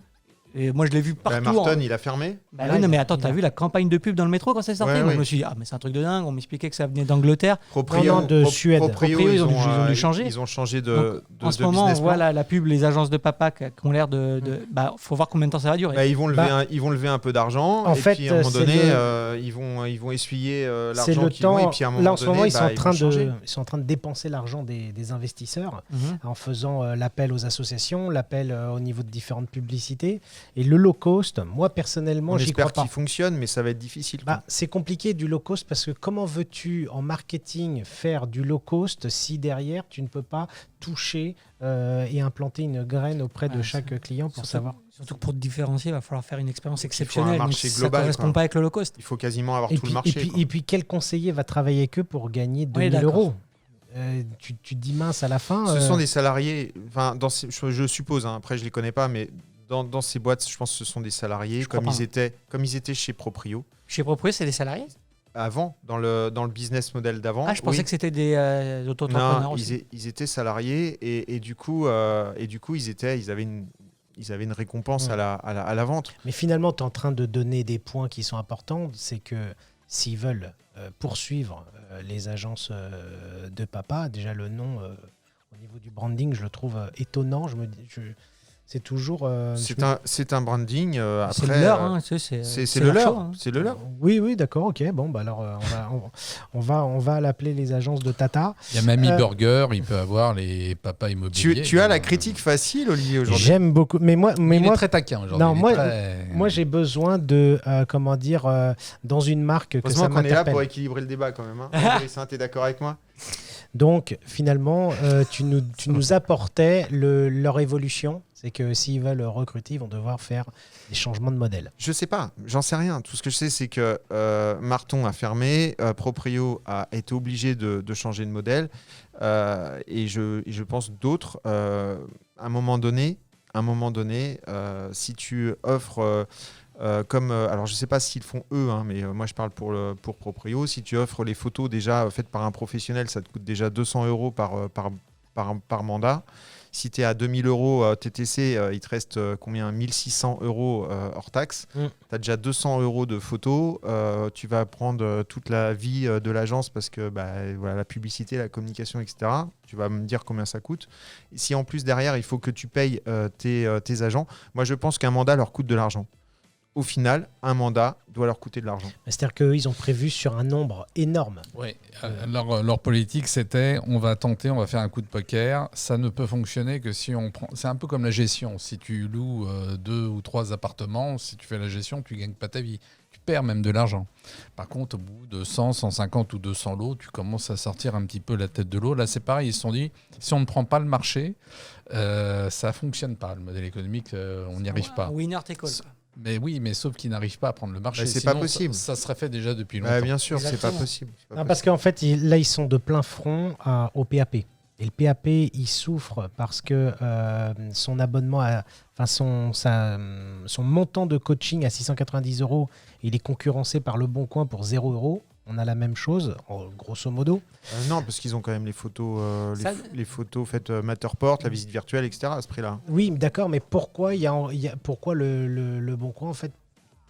Et moi je l'ai vu partout. Marton, il a fermé. Oui, non, mais attends, t'as vu la campagne de pub dans le métro quand c'est sorti? Ouais, Moi ouais. je me suis dit, mais c'est un truc de dingue. On m'expliquait que ça venait d'Angleterre. Non, de Suède. Proprio, Proprio, ils ont dû changer. Ils ont changé En ce de moment, on business voit plan. la pub, les agences de papa qui ont l'air de. Faut voir combien de temps ça va durer. Ils vont lever un peu d'argent. En Et fait, puis à un moment c'est donné, ils vont essuyer c'est l'argent le qu'ils ont. temps. Et puis à un moment Là, en ce moment, donné, ils sont vont en train de dépenser l'argent des investisseurs Mhm. en faisant l'appel aux associations, l'appel au niveau de différentes publicités. Et le low cost, moi personnellement, On j'y crois espère pas. qu'il fonctionne, mais ça va être difficile. quoi. C'est compliqué du low cost parce que comment veux-tu en marketing faire du low cost si derrière tu ne peux pas toucher et implanter une graine auprès de Ouais, chaque client pour savoir. Surtout que pour te différencier, il va falloir faire une expérience exceptionnelle. marché Donc, global, ça ne correspond quoi. pas avec le low cost. Il faut quasiment avoir Et tout puis, le marché. quoi. et puis quel conseiller va travailler avec eux pour gagner 2 Oui, 000 d'accord. €? Tu te dis mince à la fin. Ce sont des salariés, je suppose, après je les connais pas, mais dans ces boîtes, je pense que ce sont des salariés Je crois comme pas. ils étaient chez Proprio Chez Proprio, c'est des salariés? avant, dans le business model d'avant. Ah, je pensais oui. que c'était des auto-entrepreneurs Non, aussi. ils étaient salariés et du coup, ils avaient une récompense Ouais. à la vente. Mais finalement, tu es en train de donner des points qui sont importants. C'est que s'ils veulent poursuivre les agences de papa, déjà le nom au niveau du branding, je le trouve étonnant. C'est toujours. C'est un branding. C'est Après, le leur, hein, tu sais, c'est leur le leur. show, hein. C'est le leur. Oui, d'accord, ok. Bon, bah alors on va l'appeler les agences de Tata. Il y a Mamie Burger, il peut avoir les papas immobiliers. Tu as la critique facile, Olivier, aujourd'hui. J'aime beaucoup, mais moi, Il est très taquin aujourd'hui. Non, il est moi- très- moi j'ai besoin de dans une marque que ça Heureusement qu'on est là m'interpelle. pour équilibrer le débat quand même. Hein. Idriss, t'es d'accord avec moi? Donc finalement, tu nous apportais leur évolution. C'est que s'ils veulent recruter, ils vont devoir faire des changements de modèle. Je sais pas, j'en sais rien. Tout ce que je sais, c'est que Marton a fermé, Proprio a été obligé de changer de modèle, et je pense d'autres. À un moment donné, si tu offres alors je sais pas s'ils font eux, hein, mais moi je parle pour Proprio. Si tu offres les photos déjà faites par un professionnel, ça te coûte déjà 200 € par mandat. Si tu es à 2 000 € TTC, il te reste combien 1 600 € hors taxe. Tu as déjà 200 € de photos. Tu vas prendre toute la vie de l'agence parce que voilà, la publicité, la communication, etc. Tu vas me dire combien ça coûte. Et si en plus derrière, il faut que tu payes tes agents, moi je pense qu'un mandat leur coûte de l'argent. Au final, un mandat doit leur coûter de l'argent. C'est-à-dire qu'eux, ils ont prévu sur un nombre énorme. Oui, leur politique, c'était on va faire un coup de poker. Ça ne peut fonctionner que si on prend. C'est un peu comme la gestion. Si tu loues 2 ou 3 appartements, si tu fais la gestion, tu gagnes pas ta vie. Tu perds même de l'argent. Par contre, au bout de 100, 150 ou 200 lots, tu commences à sortir un petit peu la tête de l'eau. Là, c'est pareil. Ils se sont dit si on ne prend pas le marché, ça fonctionne pas. Le modèle économique, on n'y arrive pas. Winner take all. Mais oui, mais sauf qu'ils n'arrivent pas à prendre le marché. C'est Sinon, pas possible. Ça serait fait déjà depuis longtemps. Bien sûr, c'est pas Exactement. possible. Parce qu'en fait, là, ils sont de plein front au PAP. Et le PAP, il souffre parce que son abonnement, son montant de coaching à 690 €, il est concurrencé par Le Bon Coin pour 0 €. On a la même chose, grosso modo. Non, parce qu'ils ont quand même les photos, les photos faites Matterport, la visite virtuelle, etc. à ce prix-là. Oui, d'accord, mais pourquoi pourquoi le Bon Coin, en fait,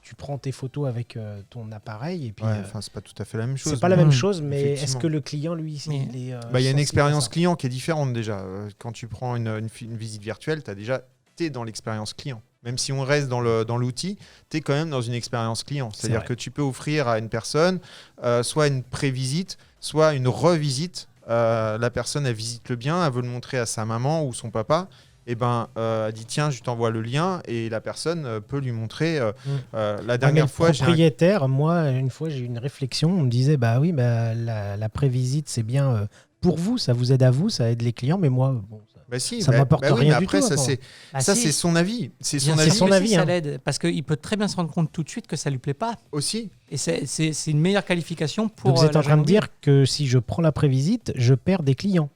tu prends tes photos avec ton appareil et puis c'est pas tout à fait la même chose. c'est pas la même chose, mais est-ce effectivement. que le client, lui, il est Il y a une sensible expérience à ça? client qui est différente déjà. Quand tu prends une visite virtuelle, t'es dans l'expérience client. Même si on reste dans l'outil, tu es quand même dans une expérience client. C'est-à-dire que tu peux offrir à une personne soit une pré-visite, soit une revisite. La personne, elle visite le bien, elle veut le montrer à sa maman ou son papa. Et elle dit tiens, je t'envoie le lien et la personne peut lui montrer. La dernière fois, propriétaire, moi, une fois, j'ai eu une réflexion. On me disait bah oui, la pré-visite, c'est bien pour vous, ça vous aide à vous, ça aide les clients, mais moi, bon, ça m'apporte rien du après, tout. C'est son avis. C'est son Bien avis. sûr que si, hein. ça l'aide parce qu'il peut très bien se rendre compte tout de suite que ça lui plaît pas. Aussi. Et c'est une meilleure qualification pour. Donc vous êtes en train de l'agent dire que si je prends la prévisite, je perds des clients.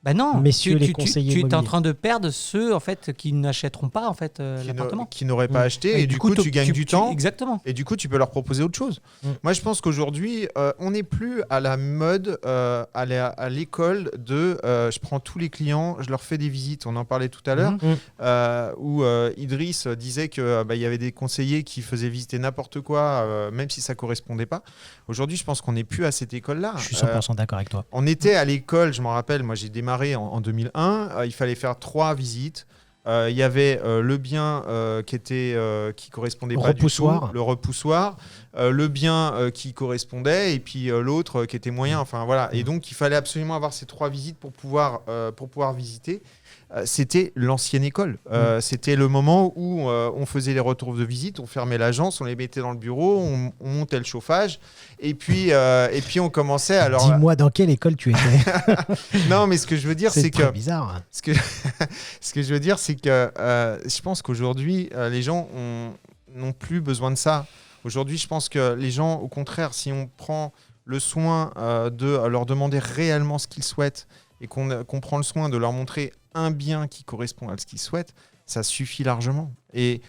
Bah non, Messieurs les conseillers tu es en immobiliers. train de perdre ceux en fait qui n'achèteront pas en fait l'appartement. Qui n'auraient pas acheté et du coup tu gagnes du temps. Exactement. Et du coup tu peux leur proposer autre chose. Moi je pense qu'aujourd'hui on n'est plus à la mode à l'école de je prends tous les clients, je leur fais des visites. On en parlait tout à l'heure où Idriss disait que y avait des conseillers qui faisaient visiter n'importe quoi même si ça correspondait pas. Aujourd'hui je pense qu'on n'est plus à cette école-là. Je suis 100% d'accord avec toi. On était à l'école, je m'en rappelle, moi j'ai démarré en 2001, il fallait faire 3 visites. Il y avait le bien qui correspondait pas du tout, le repoussoir, le bien qui correspondait et puis l'autre qui était moyen. Enfin voilà. Et donc il fallait absolument avoir ces 3 visites pour pouvoir visiter. C'était l'ancienne école. C'était le moment où on faisait les retours de visite, on fermait l'agence, on les mettait dans le bureau, on montait le chauffage, et puis on commençait. Alors, dis-moi dans quelle école tu étais. Non, mais ce que je veux dire, c'est que bizarre. Ce que je veux dire, c'est que je pense qu'aujourd'hui, les gens n'ont plus besoin de ça. Aujourd'hui, je pense que les gens, au contraire, si on prend le soin de leur demander réellement ce qu'ils souhaitent et qu'on prend le soin de leur montrer un bien qui correspond à ce qu'ils souhaitent, ça suffit largement. Et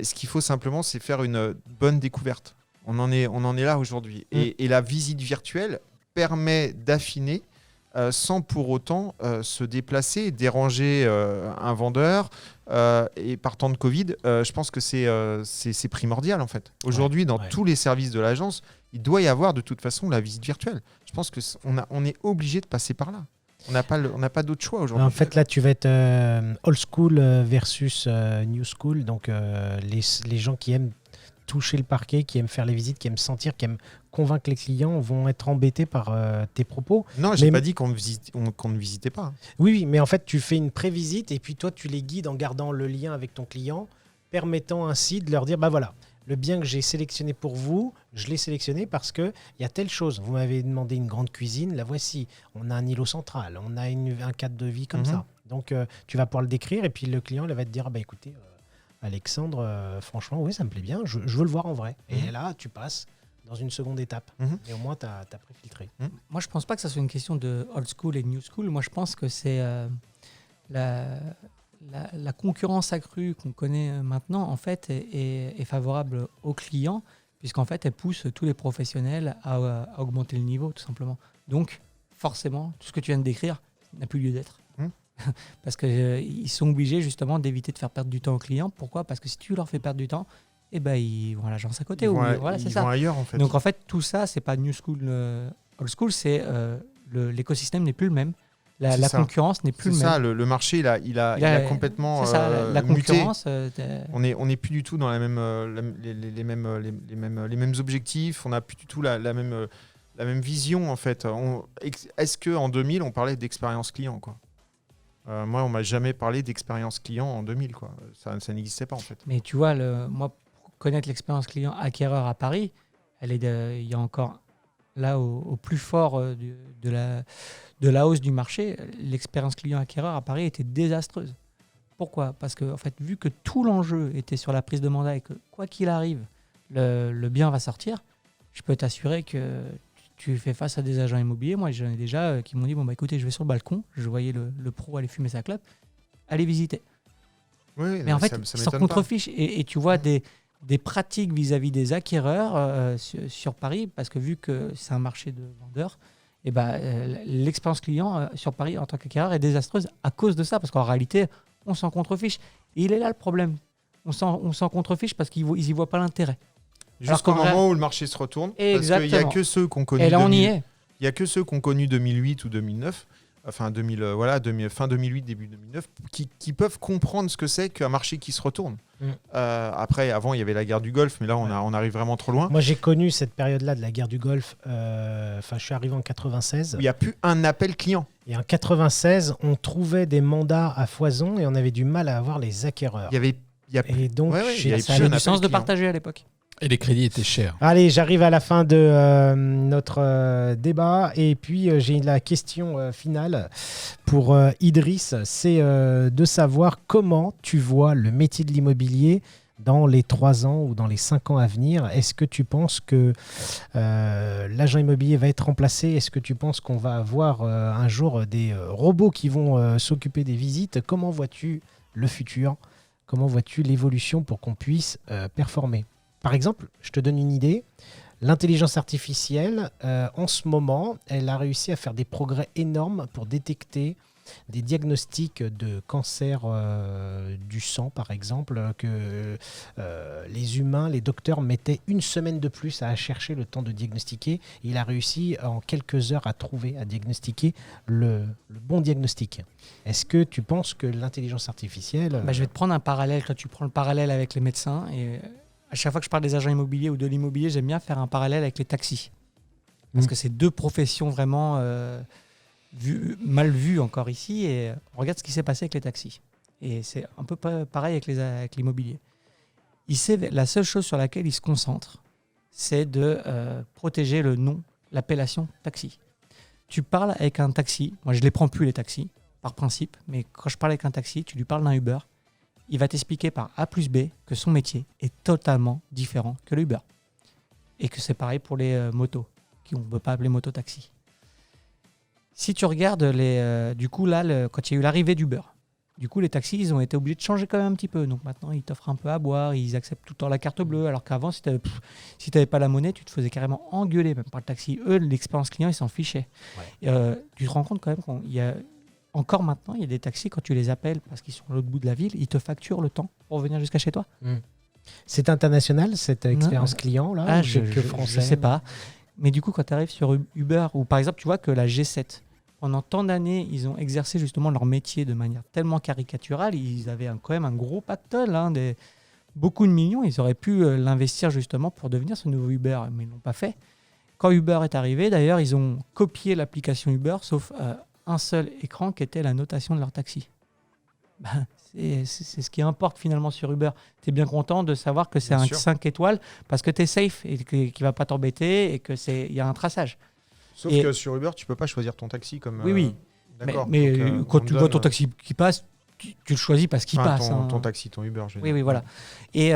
ce qu'il faut simplement, c'est faire une bonne découverte. On en est là aujourd'hui. Et la visite virtuelle permet d'affiner sans pour autant se déplacer, déranger un vendeur. Et par temps de Covid, je pense que c'est primordial en fait. Aujourd'hui, dans tous les services de l'agence, il doit y avoir de toute façon la visite virtuelle. Je pense qu'on est obligé de passer par là. On n'a pas d'autre choix aujourd'hui. En fait, là, tu vas être old school versus new school. Donc, les gens qui aiment toucher le parquet, qui aiment faire les visites, qui aiment sentir, qui aiment convaincre les clients vont être embêtés par tes propos. Non, je n'ai pas dit qu'on ne visitait pas. Oui, mais en fait, tu fais une pré-visite et puis toi, tu les guides en gardant le lien avec ton client, permettant ainsi de leur dire, bah voilà, le bien que j'ai sélectionné pour vous, je l'ai sélectionné parce qu'il y a telle chose. Vous m'avez demandé une grande cuisine, la voici. On a un îlot central, on a un cadre de vie comme ça. Donc, tu vas pouvoir le décrire et puis le client il va te dire, ah bah écoutez, Alexandre, franchement, oui, ça me plaît bien, je veux le voir en vrai. Et là, tu passes dans une seconde étape. Et au moins, tu as préfiltré. Moi, je ne pense pas que ça soit une question de old school et new school. Moi, je pense que c'est la concurrence accrue qu'on connaît maintenant, en fait, est favorable aux clients, puisqu'en fait, elle pousse tous les professionnels à augmenter le niveau, tout simplement. Donc, forcément, tout ce que tu viens de décrire n'a plus lieu d'être. Parce qu'ils sont obligés, justement, d'éviter de faire perdre du temps aux clients. Pourquoi ? Parce que si tu leur fais perdre du temps, eh ben, ils vont à l'agence à côté. Ils vont ailleurs, en fait. Donc, en fait, tout ça, c'est pas new school, old school, c'est l'écosystème n'est plus le même. La concurrence n'est plus le même. C'est ça, le marché, il a complètement la concurrence. On n'est plus du tout dans les mêmes objectifs, on n'a plus du tout la même vision, en fait. Est-ce qu'en 2000, on parlait d'expérience client, quoi ? Moi, on m'a jamais parlé d'expérience client en 2000, quoi. Ça n'existait pas, en fait. Mais tu vois, moi, pour connaître l'expérience client acquéreur à Paris, il y a encore là au plus fort de la hausse du marché, l'expérience client acquéreur à Paris était désastreuse. Pourquoi ? Parce que en fait, vu que tout l'enjeu était sur la prise de mandat et que quoi qu'il arrive, le bien va sortir, je peux t'assurer que tu fais face à des agents immobiliers. Moi, j'en ai déjà qui m'ont dit, bon, bah, écoutez, je vais sur le balcon, je voyais le pro aller fumer sa clope, allez visiter. Oui, mais en fait, sans contrefiche. Et tu vois des pratiques vis-à-vis des acquéreurs sur Paris, parce que vu que c'est un marché de vendeurs, et l'expérience client sur Paris en tant qu'acquéreur est désastreuse à cause de ça, parce qu'en réalité, on s'en contrefiche. Et il est là le problème. On s'en contrefiche parce qu'ils n'y voient pas l'intérêt. Jusqu'au qu'en moment où le marché se retourne. Parce qu'il n'y a Exactement. que ceux qui ont connu Et là, on y est. Il y a que ceux qui ont connu 2008 ou 2009, enfin fin 2008, début 2009, qui peuvent comprendre ce que c'est qu'un marché qui se retourne. Après, avant, il y avait la guerre du Golfe, mais là, on arrive vraiment trop loin. Moi, j'ai connu cette période-là de la guerre du Golfe. Je suis arrivé en 96. Il n'y a plus un appel client. Et en 96, on trouvait des mandats à foison et on avait du mal à avoir les acquéreurs. Et donc, il y avait Ça plus avait un du appel sens de client. partager à l'époque. Et les crédits étaient chers. Allez, j'arrive à la fin de notre débat et puis j'ai la question finale pour Idriss, c'est de savoir comment tu vois le métier de l'immobilier dans les 3 ans ou dans les 5 ans à venir. Est-ce que tu penses que l'agent immobilier va être remplacé? Est-ce que tu penses qu'on va avoir un jour des robots qui vont s'occuper des visites? Comment vois-tu le futur? Comment vois-tu l'évolution pour qu'on puisse performer? Par exemple, je te donne une idée. L'intelligence artificielle, en ce moment, elle a réussi à faire des progrès énormes pour détecter des diagnostics de cancer du sang, par exemple, que les humains, les docteurs mettaient 1 semaine de plus à chercher le temps de diagnostiquer. Il a réussi en quelques heures à diagnostiquer le bon diagnostic. Est-ce que tu penses que l'intelligence artificielle... Je vais te prendre un parallèle. Quand tu prends le parallèle avec les médecins, et à chaque fois que je parle des agents immobiliers ou de l'immobilier, j'aime bien faire un parallèle avec les taxis. Parce que c'est 2 professions vraiment mal vues encore ici. Et on regarde ce qui s'est passé avec les taxis. Et c'est un peu pareil avec l'immobilier. La seule chose sur laquelle ils se concentrent, c'est de protéger le nom, l'appellation taxi. Tu parles avec un taxi, moi je ne les prends plus les taxis, par principe, mais quand je parle avec un taxi, tu lui parles d'un Uber, il va t'expliquer par A plus B que son métier est totalement différent que le Uber. Et que c'est pareil pour les motos, qu'on ne peut pas appeler moto-taxi. Si tu regardes du coup là, quand il y a eu l'arrivée d'Uber, du coup les taxis ils ont été obligés de changer quand même un petit peu. Donc maintenant ils t'offrent un peu à boire, ils acceptent tout le temps la carte bleue, alors qu'avant si tu n'avais pas la monnaie, tu te faisais carrément engueuler même par le taxi. Eux, l'expérience client, ils s'en fichaient. Ouais. Tu te rends compte quand même qu'il y a... Encore maintenant, il y a des taxis, quand tu les appelles parce qu'ils sont à l'autre bout de la ville, ils te facturent le temps pour venir jusqu'à chez toi. C'est international, cette expérience client là, je ne sais pas. Mais du coup, quand tu arrives sur Uber, ou par exemple, tu vois que la G7, pendant tant d'années, ils ont exercé justement leur métier de manière tellement caricaturale, ils avaient quand même un gros pactole, beaucoup de millions, ils auraient pu l'investir justement pour devenir ce nouveau Uber, mais ils ne l'ont pas fait. Quand Uber est arrivé, d'ailleurs, ils ont copié l'application Uber, sauf... un seul écran qui était la notation de leur taxi. C'est ce qui importe finalement sur Uber. Tu es bien content de savoir que c'est un 5 étoiles parce que tu es safe et qu'il ne va pas t'embêter et qu'il y a un traçage. Sauf que sur Uber, tu ne peux pas choisir ton taxi comme... Oui. D'accord. Mais quand tu vois ton taxi qui passe, tu le choisis parce qu'il passe. Ton taxi, ton Uber, je veux dire. Oui, voilà. Et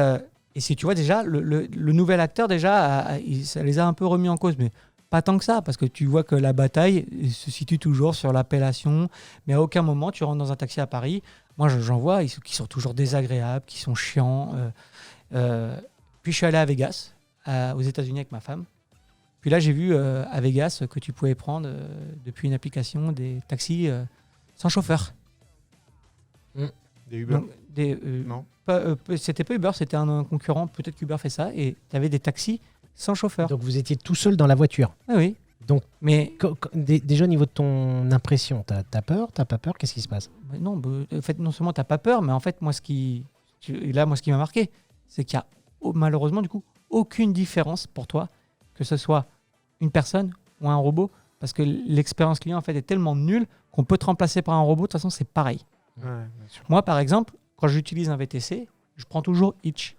si tu vois déjà, le nouvel acteur, déjà, ça les a un peu remis en cause. Mais pas tant que ça, parce que tu vois que la bataille se situe toujours sur l'appellation, mais à aucun moment tu rentres dans un taxi à Paris. Moi, j'en vois qui sont toujours désagréables, qui sont chiants. Puis je suis allé à Vegas, aux États-Unis avec ma femme. Puis là, j'ai vu à Vegas que tu pouvais prendre depuis une application des taxis sans chauffeur. Des Uber. Non. C'était pas Uber, c'était un concurrent. Peut-être qu'Uber fait ça. Et tu avais des taxis sans chauffeur. Donc vous étiez tout seul dans la voiture. Oui. Donc, mais déjà au niveau de ton impression, t'as peur, t'as pas peur, qu'est-ce qui se passe? Non, en fait, non seulement t'as pas peur, mais en fait, ce qui m'a marqué, c'est qu'il y a malheureusement du coup aucune différence pour toi, que ce soit une personne ou un robot, parce que l'expérience client en fait est tellement nulle qu'on peut te remplacer par un robot. De toute façon, c'est pareil. Ouais, moi, par exemple, quand j'utilise un VTC, je prends toujours Hitch.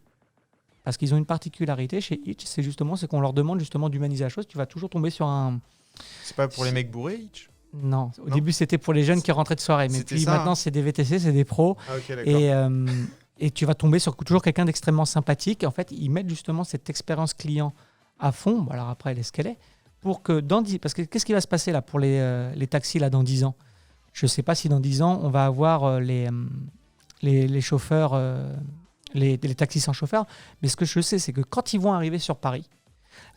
Parce qu'ils ont une particularité chez Hitch, c'est qu'on leur demande justement d'humaniser la chose. Tu vas toujours tomber sur un... C'est pas pour les mecs bourrés, Hitch? Non, au début c'était pour les jeunes qui rentraient de soirée. Mais puis maintenant c'est des VTC, c'est des pros. Ah, okay, d'accord. Et tu vas tomber sur toujours quelqu'un d'extrêmement sympathique. En fait, ils mettent justement cette expérience client à fond. Bon, alors après, elle est ce qu'elle est. Pour que parce que qu'est-ce qui va se passer là pour les taxis là, dans 10 ans? Je ne sais pas si dans 10 ans, on va avoir les chauffeurs... Les taxis sans chauffeur, mais ce que je sais, c'est que quand ils vont arriver sur Paris,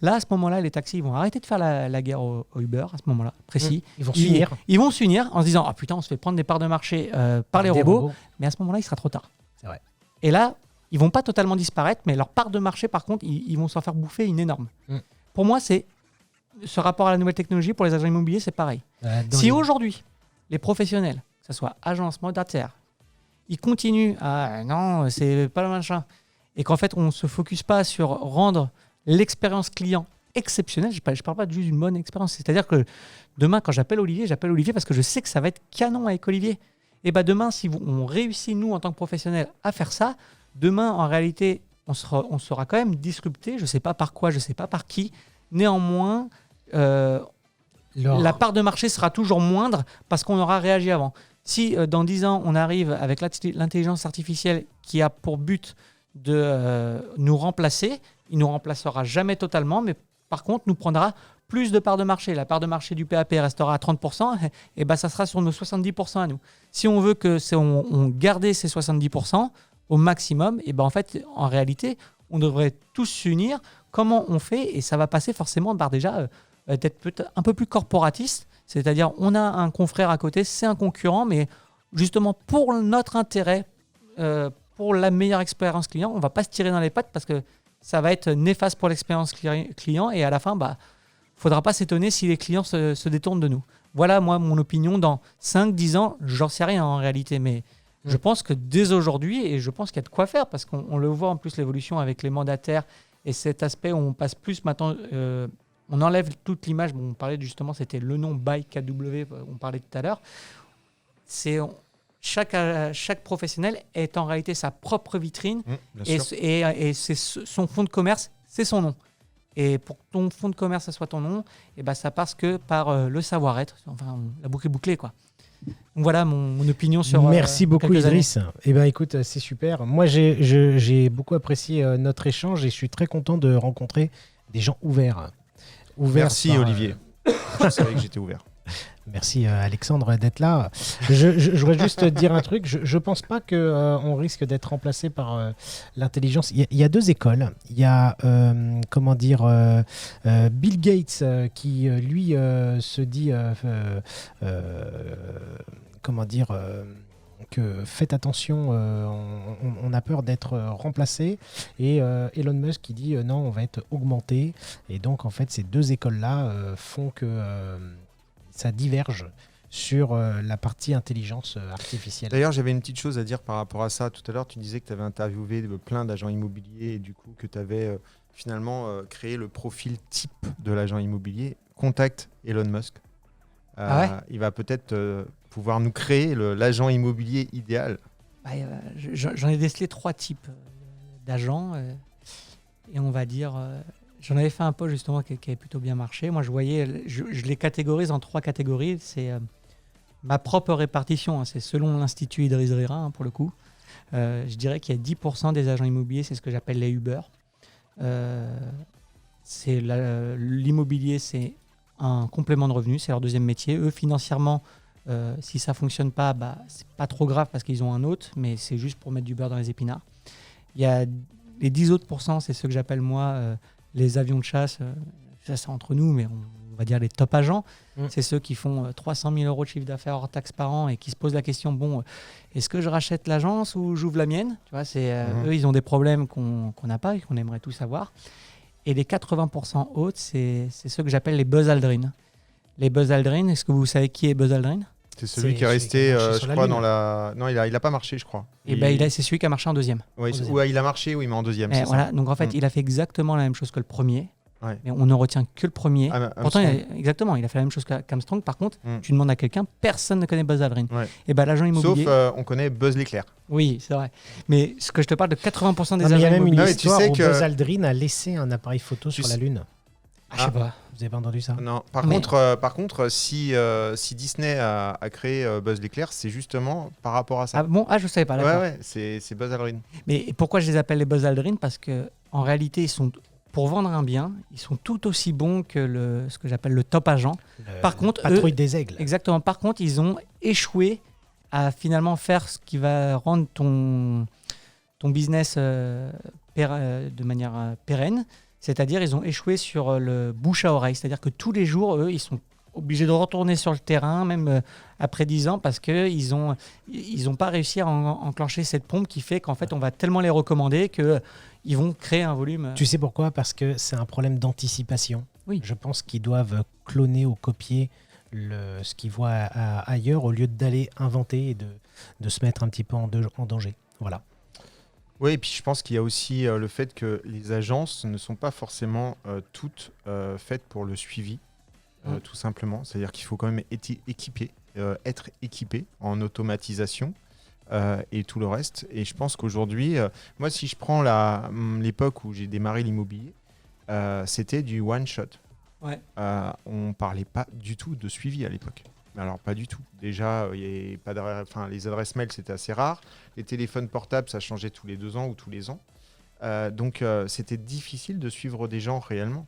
là, à ce moment-là, les taxis ils vont arrêter de faire la guerre au Uber, à ce moment-là, précis. Ils vont s'unir. Ils vont s'unir en se disant « Ah putain, on se fait prendre des parts de marché par les robots », mais à ce moment-là, il sera trop tard. C'est vrai. Et là, ils vont pas totalement disparaître, mais leur part de marché, par contre, ils vont s'en faire bouffer une énorme. Pour moi, c'est ce rapport à la nouvelle technologie pour les agents immobiliers, c'est pareil. Si aujourd'hui, les professionnels, que ce soit agences, mandataires, ils continuent à non, c'est pas le machin, et qu'en fait, on ne se focus pas sur rendre l'expérience client exceptionnelle, je parle pas juste d'une bonne expérience, c'est-à-dire que demain, quand j'appelle Olivier parce que je sais que ça va être canon avec Olivier. Et bien demain, si on réussit, nous, en tant que professionnels, à faire ça, demain, en réalité, on sera quand même disrupté, je ne sais pas par quoi, je ne sais pas par qui. Néanmoins, la part de marché sera toujours moindre parce qu'on aura réagi avant. Si dans 10 ans, on arrive avec l'intelligence artificielle qui a pour but de nous remplacer, il ne nous remplacera jamais totalement, mais par contre, nous prendra plus de part de marché. La part de marché du PAP restera à 30%, et ben ça sera sur nos 70% à nous. Si on veut que on garde ces 70% au maximum, et ben en fait, en réalité, on devrait tous s'unir. Comment on fait? Et ça va passer forcément par déjà d'être peut-être un peu plus corporatiste, c'est-à-dire on a un confrère à côté, c'est un concurrent, mais justement pour notre intérêt, pour la meilleure expérience client, on ne va pas se tirer dans les pattes parce que ça va être néfaste pour l'expérience client et à la fin, il ne faudra pas s'étonner si les clients se détournent de nous. Voilà, moi, mon opinion. Dans 5-10 ans, j'en sais rien en réalité, mais je pense que dès aujourd'hui, et je pense qu'il y a de quoi faire, parce qu'on le voit en plus, l'évolution avec les mandataires et cet aspect où on passe plus maintenant, on enlève toute l'image. Bon, on parlait justement, c'était le nom by KW, on parlait tout à l'heure. Chaque professionnel est en réalité sa propre vitrine et c'est son fonds de commerce, c'est son nom. Et pour que ton fonds de commerce, ça soit ton nom, et ben ça passe que par le savoir-être. Enfin, la boucle est bouclée, quoi. Donc voilà mon opinion sur. Merci beaucoup, Idriss. Eh ben, écoute, c'est super. Moi, j'ai beaucoup apprécié notre échange et je suis très content de rencontrer des gens ouverts. Merci, Olivier. Je savais que j'étais ouvert. Merci Alexandre d'être là. Je voudrais juste dire un truc. Je ne pense pas qu'on risque d'être remplacé par l'intelligence. Il y a deux écoles. Il y a Bill Gates qui lui se dit que faites attention, on a peur d'être remplacé, et Elon Musk qui dit non, on va être augmenté. Et donc en fait ces deux écoles-là font que ça diverge sur la partie intelligence artificielle. D'ailleurs, j'avais une petite chose à dire par rapport à ça. Tout à l'heure, tu disais que tu avais interviewé plein d'agents immobiliers et du coup que tu avais finalement créé le profil type de l'agent immobilier. Contacte Elon Musk. Il va peut-être pouvoir nous créer l'agent immobilier idéal. J'en ai décelé 3 types d'agents et on va dire... J'en avais fait un post justement qui avait plutôt bien marché. Moi, je les catégorise en 3 catégories. C'est ma propre répartition. C'est selon l'Institut Idriss Rira, pour le coup. Je dirais qu'il y a 10% des agents immobiliers, c'est ce que j'appelle les Uber. L'immobilier, c'est un complément de revenu. C'est leur deuxième métier. Eux, financièrement, si ça ne fonctionne pas, c'est pas trop grave parce qu'ils ont un autre, mais c'est juste pour mettre du beurre dans les épinards. Il y a les 10 autres %, c'est ceux que j'appelle moi... les avions de chasse, ça c'est entre nous, mais on va dire les top agents. C'est ceux qui font 300 000 € de chiffre d'affaires hors taxe par an et qui se posent la question, est-ce que je rachète l'agence ou j'ouvre la mienne? Tu vois, eux, ils ont des problèmes qu'on n'a pas et qu'on aimerait tous avoir. Et les 80% autres, c'est ceux que j'appelle les Buzz Aldrin. Les Buzz Aldrin, est-ce que vous savez qui est Buzz Aldrin? C'est celui qui est resté, je crois, dans la... Non, il a pas marché, je crois. C'est celui qui a marché en deuxième. Ouais, il a marché, oui, mais en deuxième. Voilà. Donc en fait, il a fait exactement la même chose que le premier. Ouais. Mais on ne retient que le premier. Pourtant, il a fait la même chose qu'Armstrong. Par contre, tu demandes à quelqu'un, personne ne connaît Buzz Aldrin. Ouais. Et l'agent immobilier... Sauf, on connaît Buzz l'éclair. Oui, c'est vrai. Mais ce que je te parle de 80% des agents immobiliers... Il y a même une histoire où Buzz Aldrin a laissé un appareil photo sur la Lune. Je sais pas. Vous n'avez pas entendu ça? Non. Par contre, si Disney a créé Buzz l'éclair, c'est justement par rapport à ça. Je ne savais pas. Ouais, c'est Buzz Aldrin. Mais pourquoi je les appelle les Buzz Aldrin? Parce qu'en réalité, pour vendre un bien, ils sont tout aussi bons que ce que j'appelle le top agent. Par contre, patrouille des aigles. Exactement. Par contre, ils ont échoué à finalement faire ce qui va rendre ton business de manière pérenne. C'est-à-dire, ils ont échoué sur le bouche à oreille. C'est-à-dire que tous les jours, eux, ils sont obligés de retourner sur le terrain, même après 10 ans, parce qu'ils n'ont pas réussi à enclencher cette pompe qui fait qu'en fait, on va tellement les recommander qu'ils vont créer un volume. Tu sais pourquoi ? Parce que c'est un problème d'anticipation. Oui. Je pense qu'ils doivent cloner ou copier ce qu'ils voient ailleurs au lieu d'aller inventer et de se mettre un petit peu en danger. Voilà. Oui, et puis je pense qu'il y a aussi le fait que les agences ne sont pas forcément toutes faites pour le suivi, tout simplement. C'est-à-dire qu'il faut quand même être équipé en automatisation et tout le reste. Et je pense qu'aujourd'hui, moi, si je prends l'époque où j'ai démarré l'immobilier, c'était du one-shot. Ouais. On ne parlait pas du tout de suivi à l'époque. Alors, pas du tout. Déjà, les adresses mail, c'était assez rare. Les téléphones portables, ça changeait tous les 2 ans ou tous les ans. Donc, c'était difficile de suivre des gens réellement.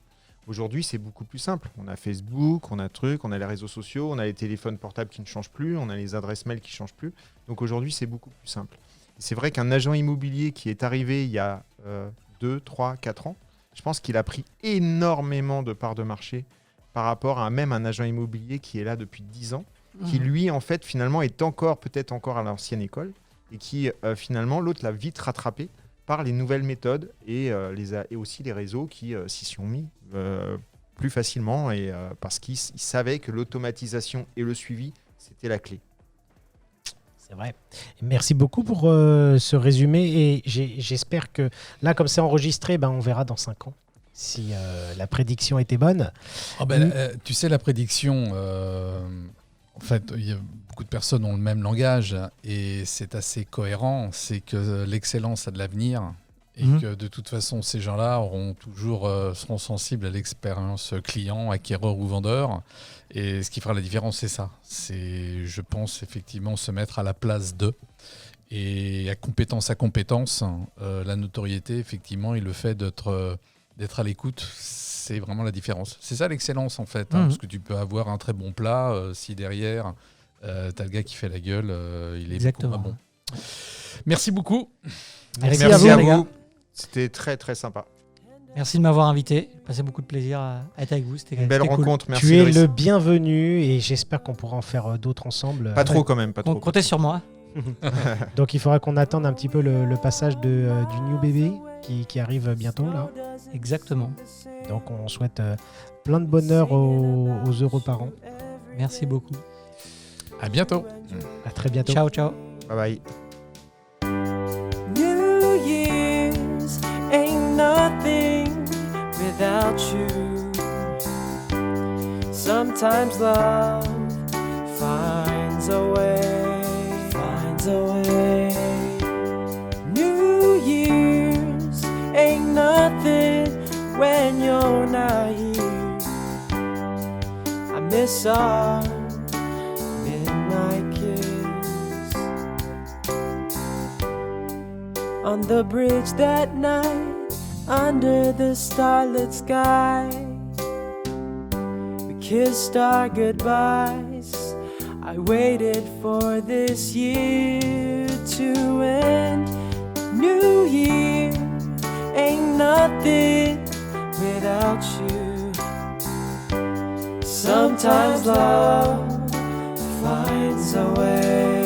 Aujourd'hui, c'est beaucoup plus simple. On a Facebook, on a les réseaux sociaux, on a les téléphones portables qui ne changent plus, on a les adresses mail qui ne changent plus. Donc, aujourd'hui, c'est beaucoup plus simple. Et c'est vrai qu'un agent immobilier qui est arrivé il y a 2, 3, 4 ans, je pense qu'il a pris énormément de parts de marché par rapport à même un agent immobilier qui est là depuis 10 ans, qui lui, en fait, finalement, est peut-être encore à l'ancienne école et qui, finalement, l'autre l'a vite rattrapé par les nouvelles méthodes et aussi les réseaux qui s'y sont mis plus facilement parce qu'ils savaient que l'automatisation et le suivi, c'était la clé. C'est vrai. Merci beaucoup pour ce résumé et j'espère que là, comme c'est enregistré, on verra dans 5 ans si la prédiction était bonne. Tu sais, la prédiction, en fait, beaucoup de personnes ont le même langage et c'est assez cohérent. C'est que l'excellence a de l'avenir et que de toute façon, ces gens-là seront sensibles à l'expérience client, acquéreur ou vendeur. Et ce qui fera la différence, c'est ça. C'est, je pense, effectivement, se mettre à la place d'eux. Et à compétence, la notoriété, effectivement, et le fait d'être à l'écoute, c'est vraiment la différence. C'est ça l'excellence, en fait. Parce que tu peux avoir un très bon plat, si derrière, tu as le gars qui fait la gueule, il est Exactement. beaucoup moins bon. Merci beaucoup. Merci à à vous, vous. les gars. C'était très, très sympa. Merci de m'avoir invité. J'ai passé beaucoup de plaisir à être avec vous. C'était Belle cool. rencontre. Merci, Tu es Loris. le bienvenu et j'espère qu'on pourra en faire d'autres ensemble. Pas trop quand même. Pas trop. Comptez sur moi. Donc il faudra qu'on attende un petit peu le passage du New Baby qui arrive bientôt là. Exactement. Donc on souhaite plein de bonheur aux heureux parents. Merci beaucoup. À bientôt. À très bientôt. Ciao, ciao. Bye bye. New Year's ain't nothing without you. Sometimes love finds a way, New Year's ain't nothing when you're not here. I miss our midnight kiss on the bridge that night under the starlit sky. We kissed our goodbyes. I waited for this year to end. New Year ain't nothing without you. Sometimes love finds a way.